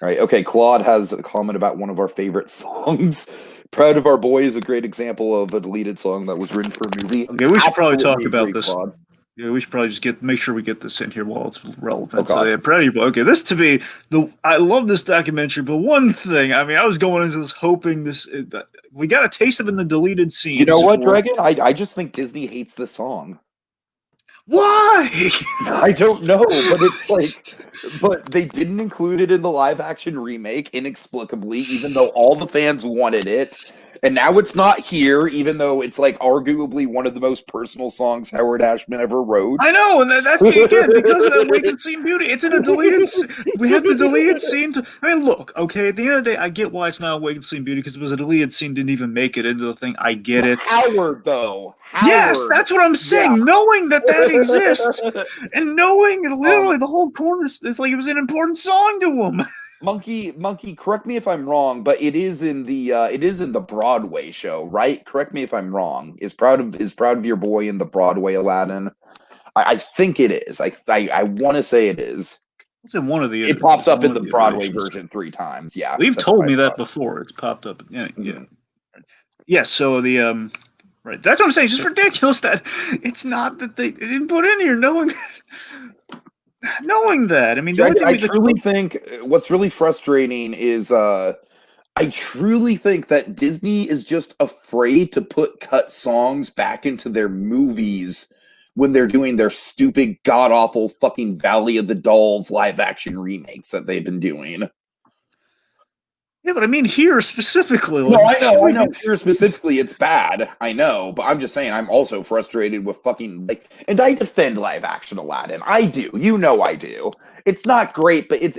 Right. Okay. Claude has a comment about one of our favorite songs. Proud of Our Boy is a great example of a deleted song that was written for a movie. Okay, we should probably talk about this. Claude. Yeah, we should probably just make sure we get this in here while it's relevant. So, yeah, Proud of Your Boy. Okay, this to me, I love this documentary, but one thing, I mean, I was going into this hoping we got a taste of it in the deleted scenes. You know what, Dragon? I just think Disney hates the song. Why? I don't know, but it's like, but they didn't include it in the live action remake inexplicably, even though all the fans wanted it. And now it's not here, even though it's like arguably one of the most personal songs Howard Ashman ever wrote. I know, and that's again because of that Wake and Sleep Beauty. It's in a deleted. We have the deleted scene. I mean, look, okay. At the end of the day, I get why it's not a Wake and Sleep Beauty because it was a deleted scene. Didn't even make it into the thing. I get it. Howard, though. Howard. Yes, that's what I'm saying. Yeah. Knowing that exists and knowing literally the whole corner, it's like it was an important song to him. Monkey, correct me if I'm wrong, but it is in the Broadway show, right? Correct me if I'm wrong. Is Proud of Your Boy in the Broadway Aladdin? I think it is. I want to say it is. It's in one of the. It pops up in the Broadway version 3 times. Yeah, you've told me that before. It's popped up. Yeah, yeah. So the right. That's what I'm saying. It's just ridiculous that it's not that they didn't put in here knowing that. I mean, I truly think what's really frustrating is I truly think that Disney is just afraid to put cut songs back into their movies when they're doing their stupid, god-awful fucking Valley of the Dolls live-action remakes that they've been doing. Yeah, but I mean here specifically. No, I know. Here specifically, it's bad. I know, but I'm just saying I'm also frustrated with fucking, and I defend live-action Aladdin. I do. You know I do. It's not great, but it's,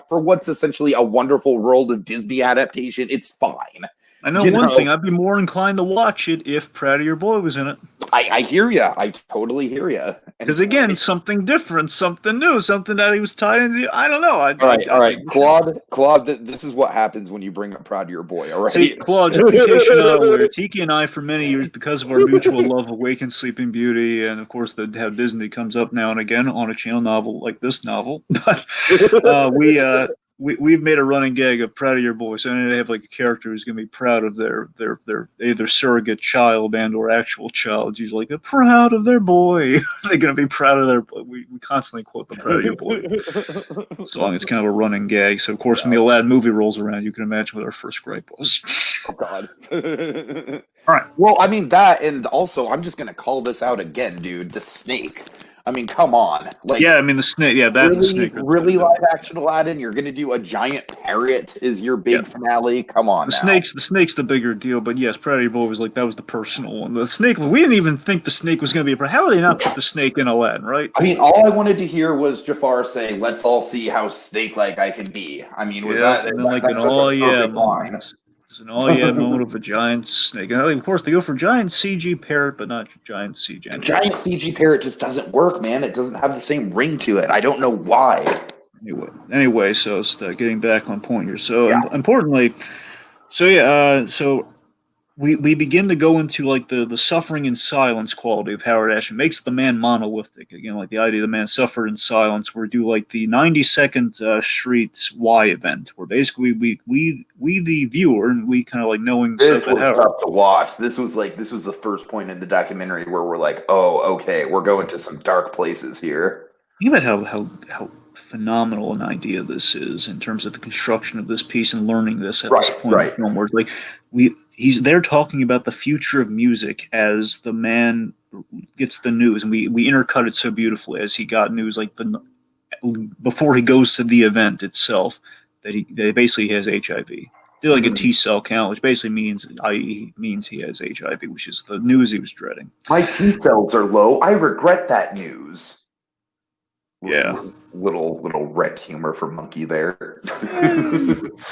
for what's essentially a wonderful World of Disney adaptation, it's fine. I know one thing. I'd be more inclined to watch it if Proud of Your Boy was in it. I hear you. I totally hear you. Because again, something different, something new, something that he was tied into. I don't know. All right, Claude. This is what happens when you bring up Proud of Your Boy. All right, see, Claude. Just in case you're not aware, Tiki and I, for many years, because of our mutual love of Wake and Sleeping Beauty, and of course, how Disney comes up now and again on a channel novel like this novel, but we've made a running gag of Proud of Your Boy. So they have like a character who's going to be proud of their either surrogate child and or actual child. It's usually like they're proud of their boy. They're going to be proud of their boy. We constantly quote the Proud of Your Boy song. It's kind of a running gag. So of course, when the Aladdin movie rolls around, you can imagine what our first gripe was. Oh God. All right. Well, I mean that, and also I'm just going to call this out again, dude. The snake. I mean, come on. Yeah, I mean the snake. Yeah, that's really, the snake. Really live action Aladdin. You're going to do a giant parrot is your big finale. Come on, the snake's the bigger deal. But yes, Proud of Your Boy was like that was the personal one. The snake. We didn't even think the snake was going to be a. How would they not put the snake in Aladdin, right? I mean, all I wanted to hear was Jafar say, "Let's all see how snake-like I can be." I mean, was that and then like an all line? It's an moment of a giant snake. And of course, they go for giant CG parrot, but not giant CG. A giant CG parrot just doesn't work, man. It doesn't have the same ring to it. I don't know why. Anyway, so getting back on point here. So importantly, so we begin to go into like the suffering in silence quality of Howard Ashman. Makes the man monolithic again, like the idea of the man suffered in silence. Where we do like the 90-second Streets Y event, where basically we the viewer and we kind of like knowing this was tough to watch. This was the first point in the documentary where we're like, oh, okay, we're going to some dark places here. Think about how phenomenal an idea this is in terms of the construction of this piece and learning this at this point in the film, where like they're talking about the future of music as the man gets the news, and we intercut it so beautifully as he got news like before he goes to the event itself that he basically has HIV. Did like a T cell count, which basically means he has HIV, which is the news he was dreading. My T cells are low. I regret that news. Yeah, little wreck humor for Monkey there.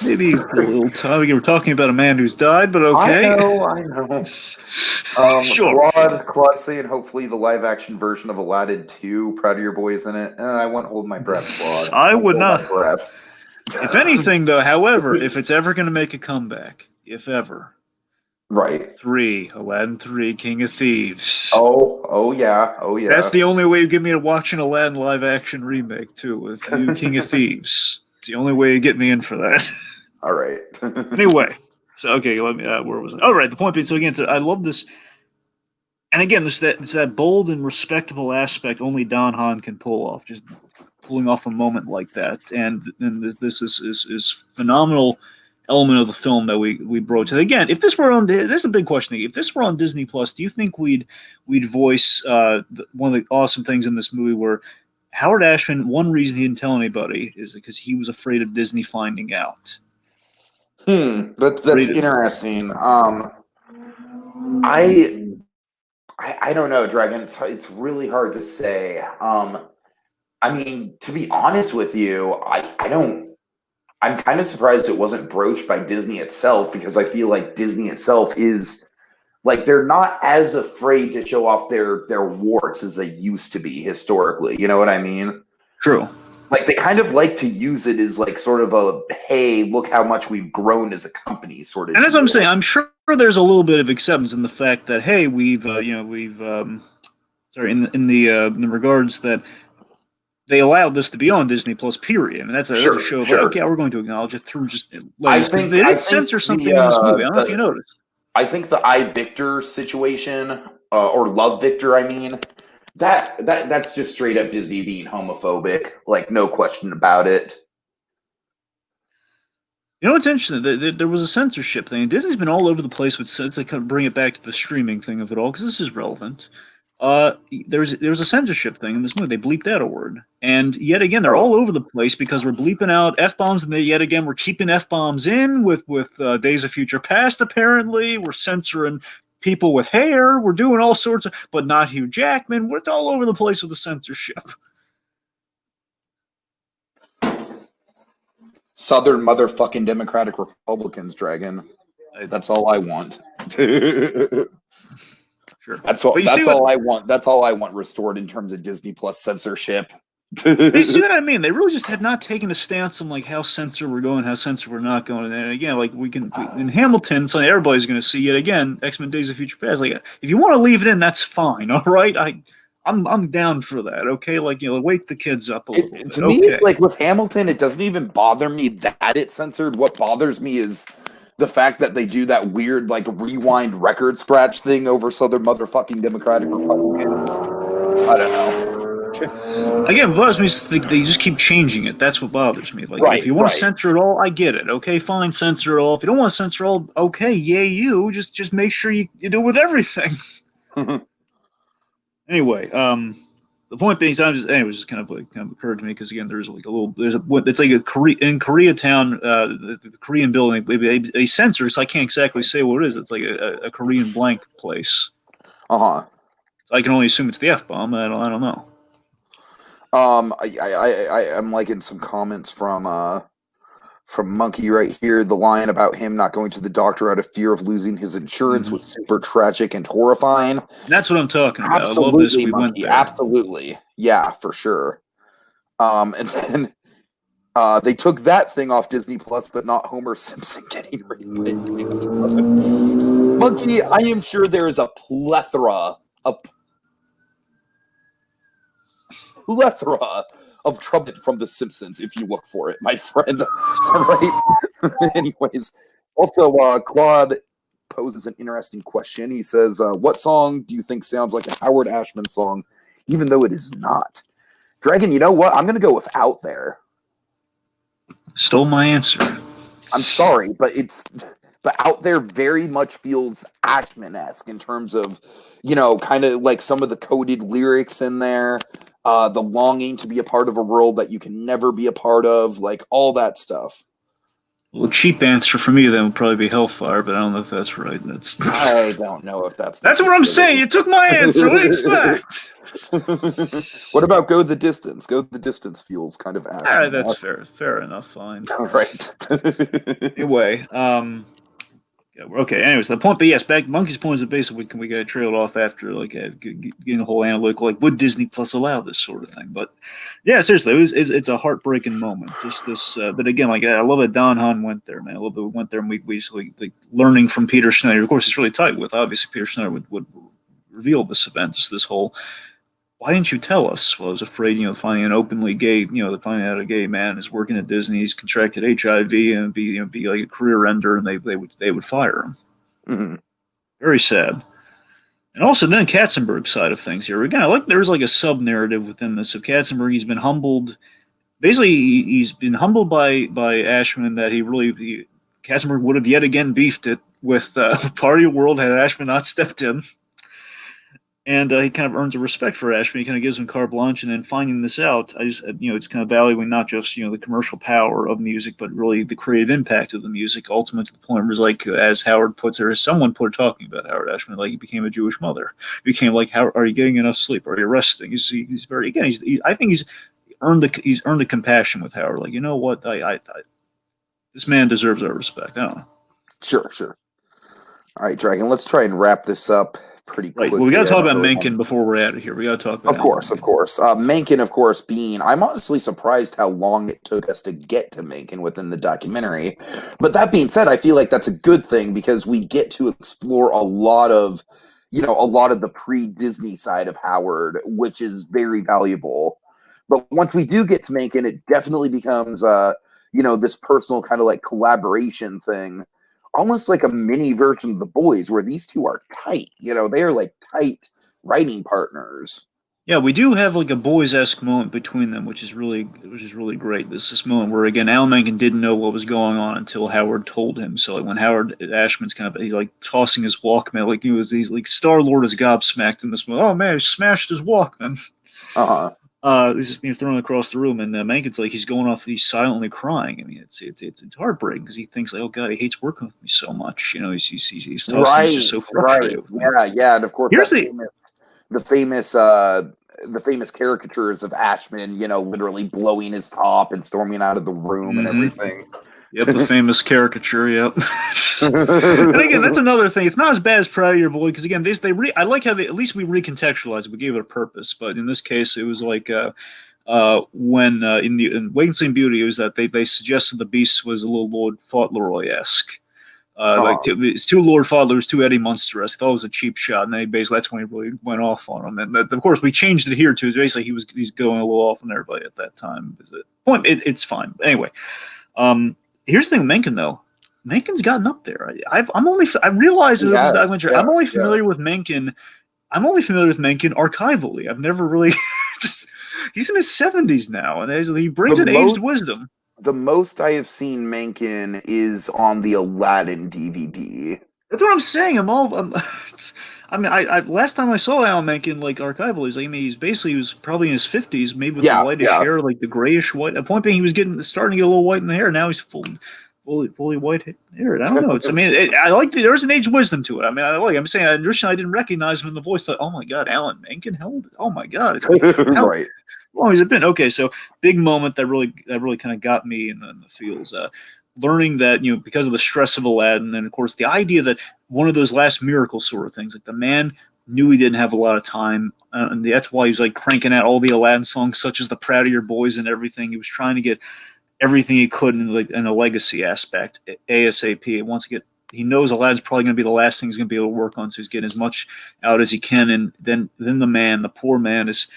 Maybe a little time. We were talking about a man who's died, but okay. I know. Sure. Claude saying hopefully the live action version of Aladdin 2, Proud of Your Boy is in it. I won't hold my breath, Claude. I would not. If anything, though, however, if it's ever going to make a comeback, if ever. Right. Aladdin 3, King of Thieves. Oh yeah. That's the only way you get me to watch an Aladdin live action remake too, with you, King of Thieves. It's the only way you get me in for that. All right. Anyway, so okay, let me. Where was it? All right, the point being. So again, I love this, and again, it's that bold and respectable aspect only Don Hahn can pull off. Just pulling off a moment like that, and this is phenomenal element of the film that we broach. And again, if this were on, this is a big question. If this were on Disney Plus, do you think we'd voice one of the awesome things in this movie where Howard Ashman, one reason he didn't tell anybody is because he was afraid of Disney finding out. That's interesting. I don't know, Dragon. It's really hard to say. I mean, to be honest with you, I'm kind of surprised it wasn't broached by Disney itself, because I feel like Disney itself is like, they're not as afraid to show off their warts as they used to be historically. You know what I mean? True. Like, they kind of like to use it as like sort of a, hey, look how much we've grown as a company sort of And that's what I'm deal. saying. I'm sure there's a little bit of acceptance in the fact that hey, sorry, in the regards that they allowed this to be on Disney Plus. Period. And that's a Sure, show of like, sure. okay, we're going to acknowledge it through just I because think they I did think censor something in this movie. I don't know if you noticed. I think the I Victor situation, or Love Victor, I mean, that's just straight up Disney being homophobic, like no question about it. You know what's interesting? There was a censorship thing. Disney's been all over the place with to kind of bring it back to the streaming thing of it all because this is relevant. There was a censorship thing in this movie. They bleeped out a word, and yet again, they're all over the place because we're bleeping out f bombs, and yet again, we're keeping f bombs in with Days of Future Past. Apparently, we're censoring people with hair. We're doing all sorts of, but not Hugh Jackman. It's all over the place with the censorship. Southern motherfucking Democratic Republicans, Dragon. That's all I want. Sure. That's all I want. That's all I want restored in terms of Disney Plus censorship. You see what I mean? They really just had not taken a stance on like how censored we're going, how censored we're not going. And again, like in Hamilton, so everybody's going to see it again. X-Men: Days of Future Past. Like, if you want to leave it in, that's fine. All right, I'm down for that. Okay, like wake the kids up a little bit. To me, it's like with Hamilton, it doesn't even bother me that it's censored. What bothers me is the fact that they do that weird like rewind record scratch thing over Southern motherfucking Democratic Republicans. I don't know. Again, what bothers me is they just keep changing it. That's what bothers me. Like, if you want to censor it all, I get it. Okay, fine, censor it all. If you don't want to censor it all, okay, yay you. Just make sure you do it with everything. Anyway, the point being, it just kind of occurred to me because again, it's like in Koreatown, the Korean building, they censor it, so I can't exactly say what it is. It's like a Korean blank place. So I can only assume it's the F bomb. I don't know. I'm liking some comments from Monkey right here. The line about him not going to the doctor out of fear of losing his insurance was super tragic and horrifying. That's what I'm talking about. Absolutely, I love this. We Monkey, went there. Absolutely. Yeah, for sure. And then they took that thing off Disney Plus, but not Homer Simpson getting raped. Monkey, I am sure there is a plethora of trumpet from The Simpsons if you look for it, my friend. Right? Anyways, also, Claude poses an interesting question. He says, what song do you think sounds like a Howard Ashman song, even though it is not? Dragon, you know what? I'm going to go with Out There. Stole my answer. I'm sorry, but Out There very much feels Ashman-esque in terms of, kind of like some of the coded lyrics in there. The longing to be a part of a world that you can never be a part of, like all that stuff. Well, cheap answer for me then would probably be Hellfire, but I don't know if that's right. I don't know if that's what I'm saying. You took my answer. What do you expect? What about Go the Distance? Go the Distance feels kind of Ashman. All right, that's fair. Fair enough. Fine. All right. Anyway, okay. Anyways, the point, but yes, back Monkey's point is basically we got trailed off after getting the whole analytical, like would Disney Plus allow this sort of thing? But yeah, seriously, it's a heartbreaking moment. Just this, but again, like I love that Don Hahn went there, man. I love that we went there and we basically like learning from Peter Schneider. Of course, it's really tight with obviously Peter Schneider would reveal this event, just this whole. Why didn't you tell us? Well, I was afraid, finding an openly gay, finding out a gay man is working at Disney, he's contracted HIV and be like a career ender, and they would fire him. Mm-hmm. Very sad. And also then Katzenberg's side of things here. Again, I like there's like a sub narrative within this of Katzenberg. He's been humbled. Basically, he's been humbled by Ashman that Katzenberg would have yet again beefed it with Party World had Ashman not stepped in. And he kind of earns a respect for Ashman. He kind of gives him carte blanche, and then finding this out, it's kind of valuing not just the commercial power of music, but really the creative impact of the music. Ultimately, to the point where it's like, as Howard puts it, or as someone put it talking about Howard Ashman, like he became a Jewish mother. He became like, how are you getting enough sleep? Are you resting? He's very again. I think he's earned a compassion with Howard. Like, you know what, I this man deserves our respect. I don't know. Sure. All right, Dragon. Let's try and wrap this up pretty Right. quickly. Well, we got to I talk don't about really Mencken before we're out of here. We got to talk about Of course, Mencken. of course. Mencken, of course, being. I'm honestly surprised how long it took us to get to Mencken within the documentary. But that being said, I feel like that's a good thing because we get to explore a lot of, a lot of the pre-Disney side of Howard, which is very valuable. But once we do get to Mencken, it definitely becomes, this personal kind of like collaboration thing, almost like a mini version of The Boys, where these two are tight. They are like tight writing partners. Yeah, we do have like a boys-esque moment between them, which is really great. This moment where again Alan Menken didn't know what was going on until Howard told him. So like when Howard Ashman's he's like tossing his Walkman, like he's like Star Lord is gobsmacked in this moment. Oh man, he smashed his Walkman. Uh-huh. He's throwing across the room, and Menken's like he's going off. He's silently crying. I mean, it's heartbreaking because he thinks like, oh god, he hates working with me so much. He's tossing. Right, He's just so right. frustrated with me. Yeah, and of course Here's that the the famous caricatures of Ashman, literally blowing his top and storming out of the room and everything. Yep, the famous caricature. Yep. And again, that's another thing. It's not as bad as Proud of Your Boy because again, I like how at least we recontextualized it. We gave it a purpose. But in this case, it was like when in Wait and See Beauty, it was that they suggested the Beast was a little Lord Fauntleroy-esque. It's two Lord Fauntleroys, two Eddie Munster-esque. I thought it was a cheap shot, and then that's when he really went off on him. And of course, we changed it here too. Basically, he's going a little off on everybody at that time. It's fine. But anyway, here's the thing with Mencken though. Mencken's gotten up there. I realize that this is documentary. I'm only familiar with Mencken. I'm only familiar with Mencken archivally. I've never really he's in his 70s now, and he brings an aged wisdom. The most I have seen Mencken is on the Aladdin DVD. That's what I'm saying. I last time I saw Alan Menken like archival, he was probably in his 50s, maybe with the whitish hair, like the grayish white. At point being, he was starting to get a little white in the hair. Now he's fully white hair. I don't know. There's an age wisdom to it. I'm saying originally I didn't recognize him in the voice. Thought, oh my god, Alan Menken, oh my god, right. Well, he's been okay. So big moment that really kind of got me in the feels. Learning that because of the stress of Aladdin, and of course the idea that one of those last miracle sort of things, like the man knew he didn't have a lot of time, and that's why he was like cranking out all the Aladdin songs, such as the "Proud of Your Boys" and everything. He was trying to get everything he could in a legacy aspect ASAP. He knows Aladdin's probably going to be the last thing he's going to be able to work on, so he's getting as much out as he can. And then the poor man is,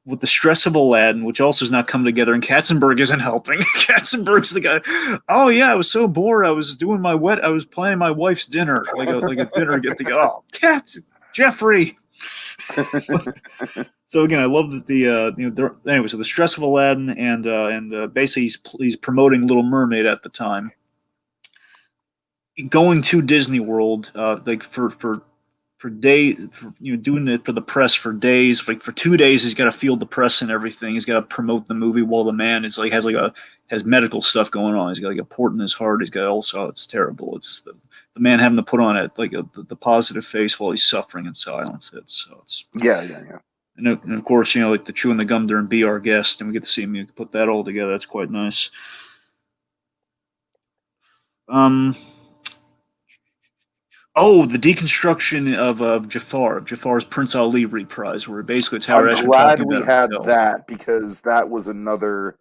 with the stress of Aladdin, which also has not come together, and Katzenberg isn't helping. Katzenberg's the guy. Oh yeah, I was so bored. I was planning my wife's dinner, like a dinner get together. Oh, Jeffrey. So again, I love that anyway. So the stress of Aladdin, and basically he's promoting Little Mermaid at the time. Going to Disney World, like for days, doing it for the press for days. Like for 2 days, he's got to field the press and everything. He's got to promote the movie while the man is has medical stuff going on. He's got like a port in his heart. He's got it's terrible. It's just the man having to put on the positive face while he's suffering in silence. It's yeah. And of course, like the chewing the gum during Be Our Guest, and we get to see him put that all together. That's quite nice. Oh, the deconstruction of Jafar's Prince Ali reprise, where basically it's Howard Ashman talking about I'm glad we had that because that was another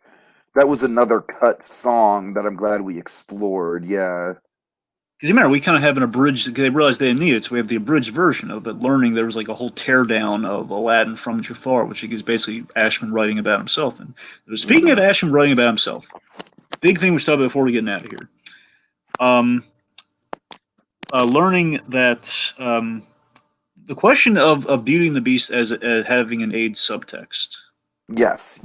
cut song that I'm glad we explored. Yeah. Because you remember, we kind of have an abridged. They realized they didn't need it, so we have the abridged version of it. Learning there was like a whole teardown of Aladdin from Jafar, which is basically Ashman writing about himself. And speaking of Ashman writing about himself, big thing we started before we get out of here. Learning that the question of Beauty and the Beast as having an AIDS subtext. Yes.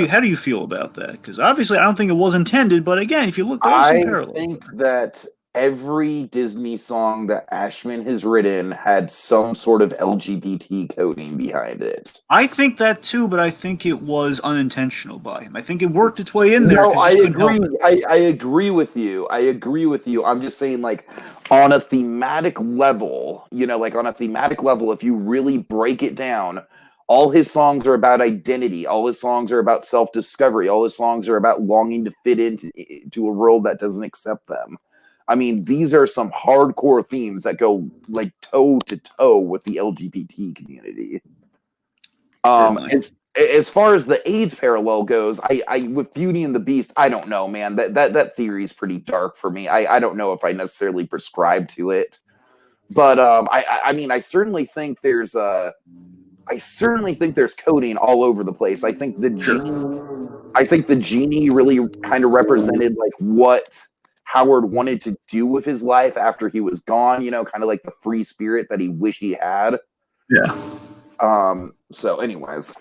How do you feel about that? Because obviously, I don't think it was intended. But again, if you look, there's some parallels. I think that every Disney song that Ashman has written had some sort of LGBT coding behind it. I think that too, but I think it was unintentional by him. I think it worked its way in there. No, I agree. I agree with you. I'm just saying, like, on a thematic level, if you really break it down, all his songs are about identity. All his songs are about self-discovery. All his songs are about longing to fit into a world that doesn't accept them. I mean, these are some hardcore themes that go like toe to toe with the LGBT community. As far as the AIDS parallel goes, I with Beauty and the Beast, I don't know, man. That theory is pretty dark for me. I don't know if I necessarily prescribe to it, but I mean, I certainly think there's coding all over the place. I think the genie really kind of represented like what Howard wanted to do with his life after he was gone. You know, kind of like the free spirit that he wished he had. Yeah. So, anyways.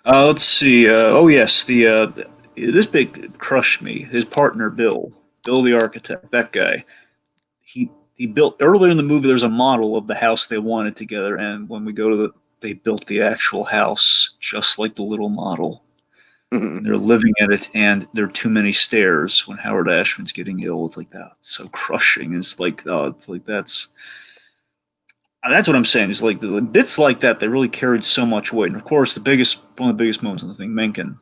Let's see. Oh yes, this big crushed me. His partner Bill the architect. That guy. He built earlier in the movie. There's a model of the house they wanted together, and when we go to they built the actual house just like the little model. And they're living in it, and there are too many stairs when Howard Ashman's getting ill. It's like that. It's so crushing. It's like that's what I'm saying. Is like the bits like that. They really carried so much weight. And of course, one of the biggest moments in the thing, Mencken,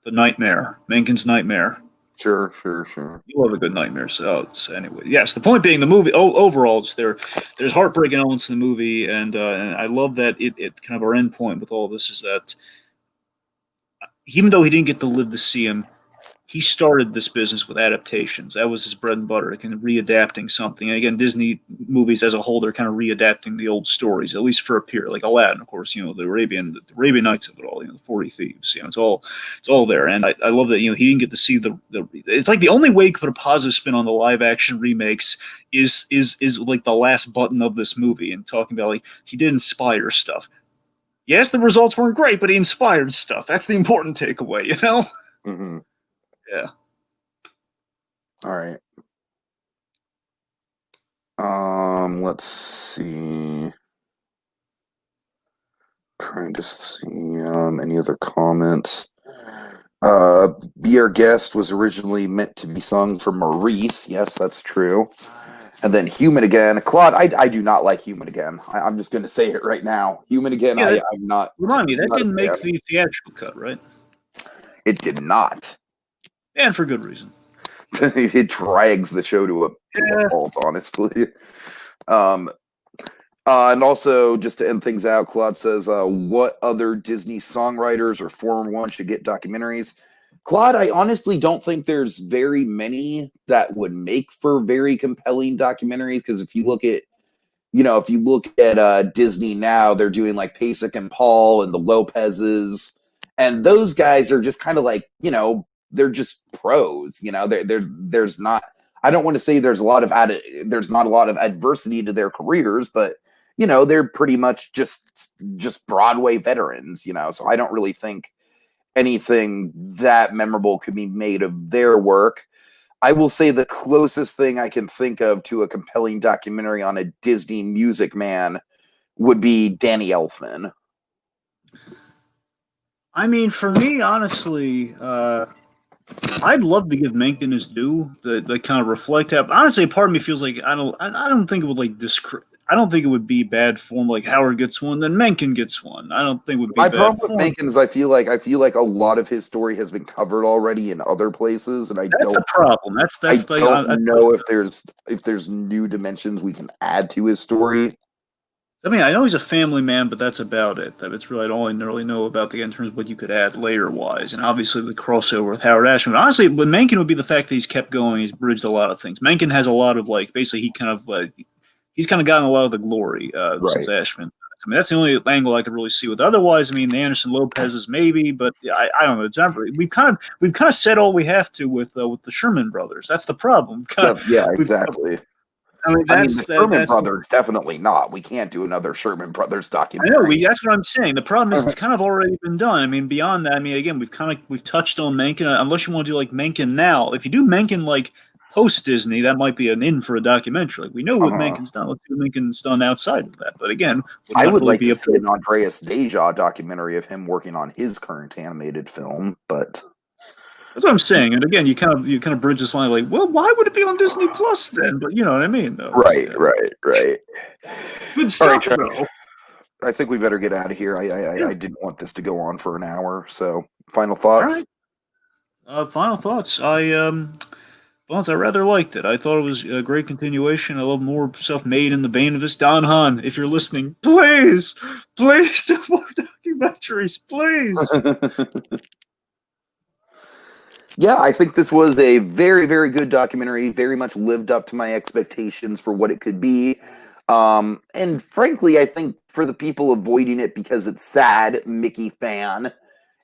the nightmare, Menken's nightmare. Sure. You love a good nightmare. So anyway, yes. The point being, the movie overall, there's heartbreaking elements in the movie, and I love that it kind of our end point with all this is that even though he didn't get to live to see him, he started this business with adaptations. That was his bread and butter, kind of readapting something. And again, Disney movies as a whole, they're kind of readapting the old stories, at least for a period. Like Aladdin, of course, the Arabian Nights of it all, the 40 Thieves, it's all there. And I love that, he didn't get to see the it's like the only way you could put a positive spin on the live action remakes is like the last button of this movie and talking about like he did inspire stuff. Yes, the results weren't great, but he inspired stuff. That's the important takeaway, Mm-hmm. Yeah. All right. Let's see. Trying to see any other comments. Be Our Guest was originally meant to be sung for Maurice. Yes, that's true. And then Human Again. Claude, I do not like Human Again. I'm just going to say it right now. Human Again, Yeah, I'm not. Remind me, that didn't make the theatrical cut, right? It did not. And for good reason. It drags the show to a halt, honestly. And also, just to end things out, Claude says, what other Disney songwriters or former ones should get documentaries? Claude, I honestly don't think there's very many that would make for very compelling documentaries, because if you look at Disney now, they're doing like Pasek and Paul and the Lopez's, and those guys are just kind of like, they're just pros. There's not. I don't want to say there's not a lot of adversity to their careers, but they're pretty much just Broadway veterans. So I don't really think anything that memorable could be made of their work. I will say the closest thing I can think of to a compelling documentary on a Disney music man would be Danny Elfman. I mean, for me, honestly, I'd love to give Mencken his due. That kind of reflect that. But honestly, part of me feels like I don't think it would I don't think it would be bad form. Like Howard gets one, then Mencken gets one. I don't think it would be. My problem with Mencken is I feel like a lot of his story has been covered already in other places, and that's the problem. I don't know if there's new dimensions we can add to his story. I mean, I know he's a family man, but that's about it. That's really all I really know about in terms of what you could add layer-wise, and obviously the crossover with Howard Ashman. But honestly, with Mencken would be the fact that he's kept going. He's bridged a lot of things. Mencken has a lot of basically he's kind of gotten a lot of the glory since Ashman. I mean, that's the only angle I could really see with. Otherwise, I mean, the Anderson Lopez's maybe, but I don't know. It's not really, we've kind of said all we have to with the Sherman brothers. That's the problem. Exactly. I mean, the Sherman brothers definitely not. We can't do another Sherman brothers documentary. I know. That's what I'm saying. The problem is it's kind of already been done. I mean, beyond that, I mean, again, we've touched on Mencken. Unless you want to do like Mencken now, if you do Mencken like post Disney, that might be an in for a documentary. Like we know what Mencken's done. Let's do Mencken's done outside of that. But again, I would like to see an Andreas Deja documentary of him working on his current animated film. But that's what I'm saying. And again, you kind of bridge this line like, well, why would it be on Disney Plus then? But you know what I mean, though. Right. Good stuff, though. I think we better get out of here. I didn't want this to go on for an hour. So, final thoughts. All right. Final thoughts. Bones, I rather liked it. I thought it was a great continuation. I love more stuff made in the vein of this. Don Han, if you're listening, please, please do more documentaries, please. Yeah, I think this was a very, very good documentary. Very much lived up to my expectations for what it could be. And frankly, I think for the people avoiding it because it's sad, Mickey fan,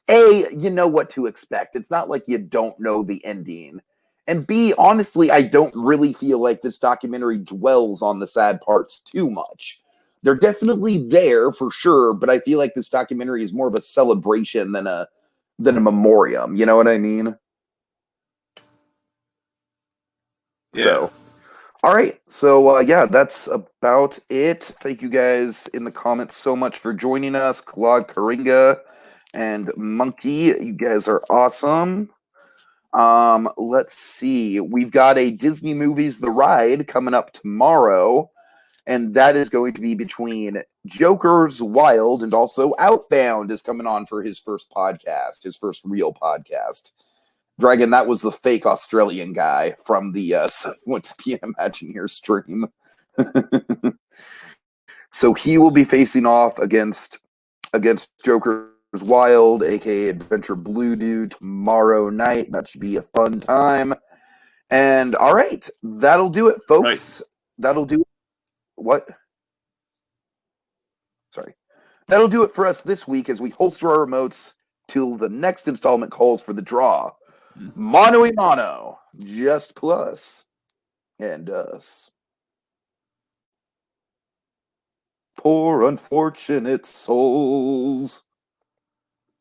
you know what to expect. It's not like you don't know the ending. And B, honestly, I don't really feel like this documentary dwells on the sad parts too much. They're definitely there for sure, but I feel like this documentary is more of a celebration than a memoriam. You know what I mean? Yeah. So, all right. So, yeah, that's about it. Thank you guys in the comments so much for joining us. Claude Karinga and Monkey, you guys are awesome. Let's see. We've got a Disney Movies The Ride coming up tomorrow, and that is going to be between Joker's Wild and also Outbound is coming on for his first podcast, his first real podcast. Dragon, that was the fake Australian guy from the What to Be an Imagineer stream. So he will be facing off against Joker's Wild, aka Adventure Blue Dude, tomorrow night. That should be a fun time. And all right, that'll do it, folks. Right. That'll do what? Sorry. That'll do it for us this week as we holster our remotes till the next installment calls for the draw. Mano y mano, just Plus and us. Poor unfortunate souls.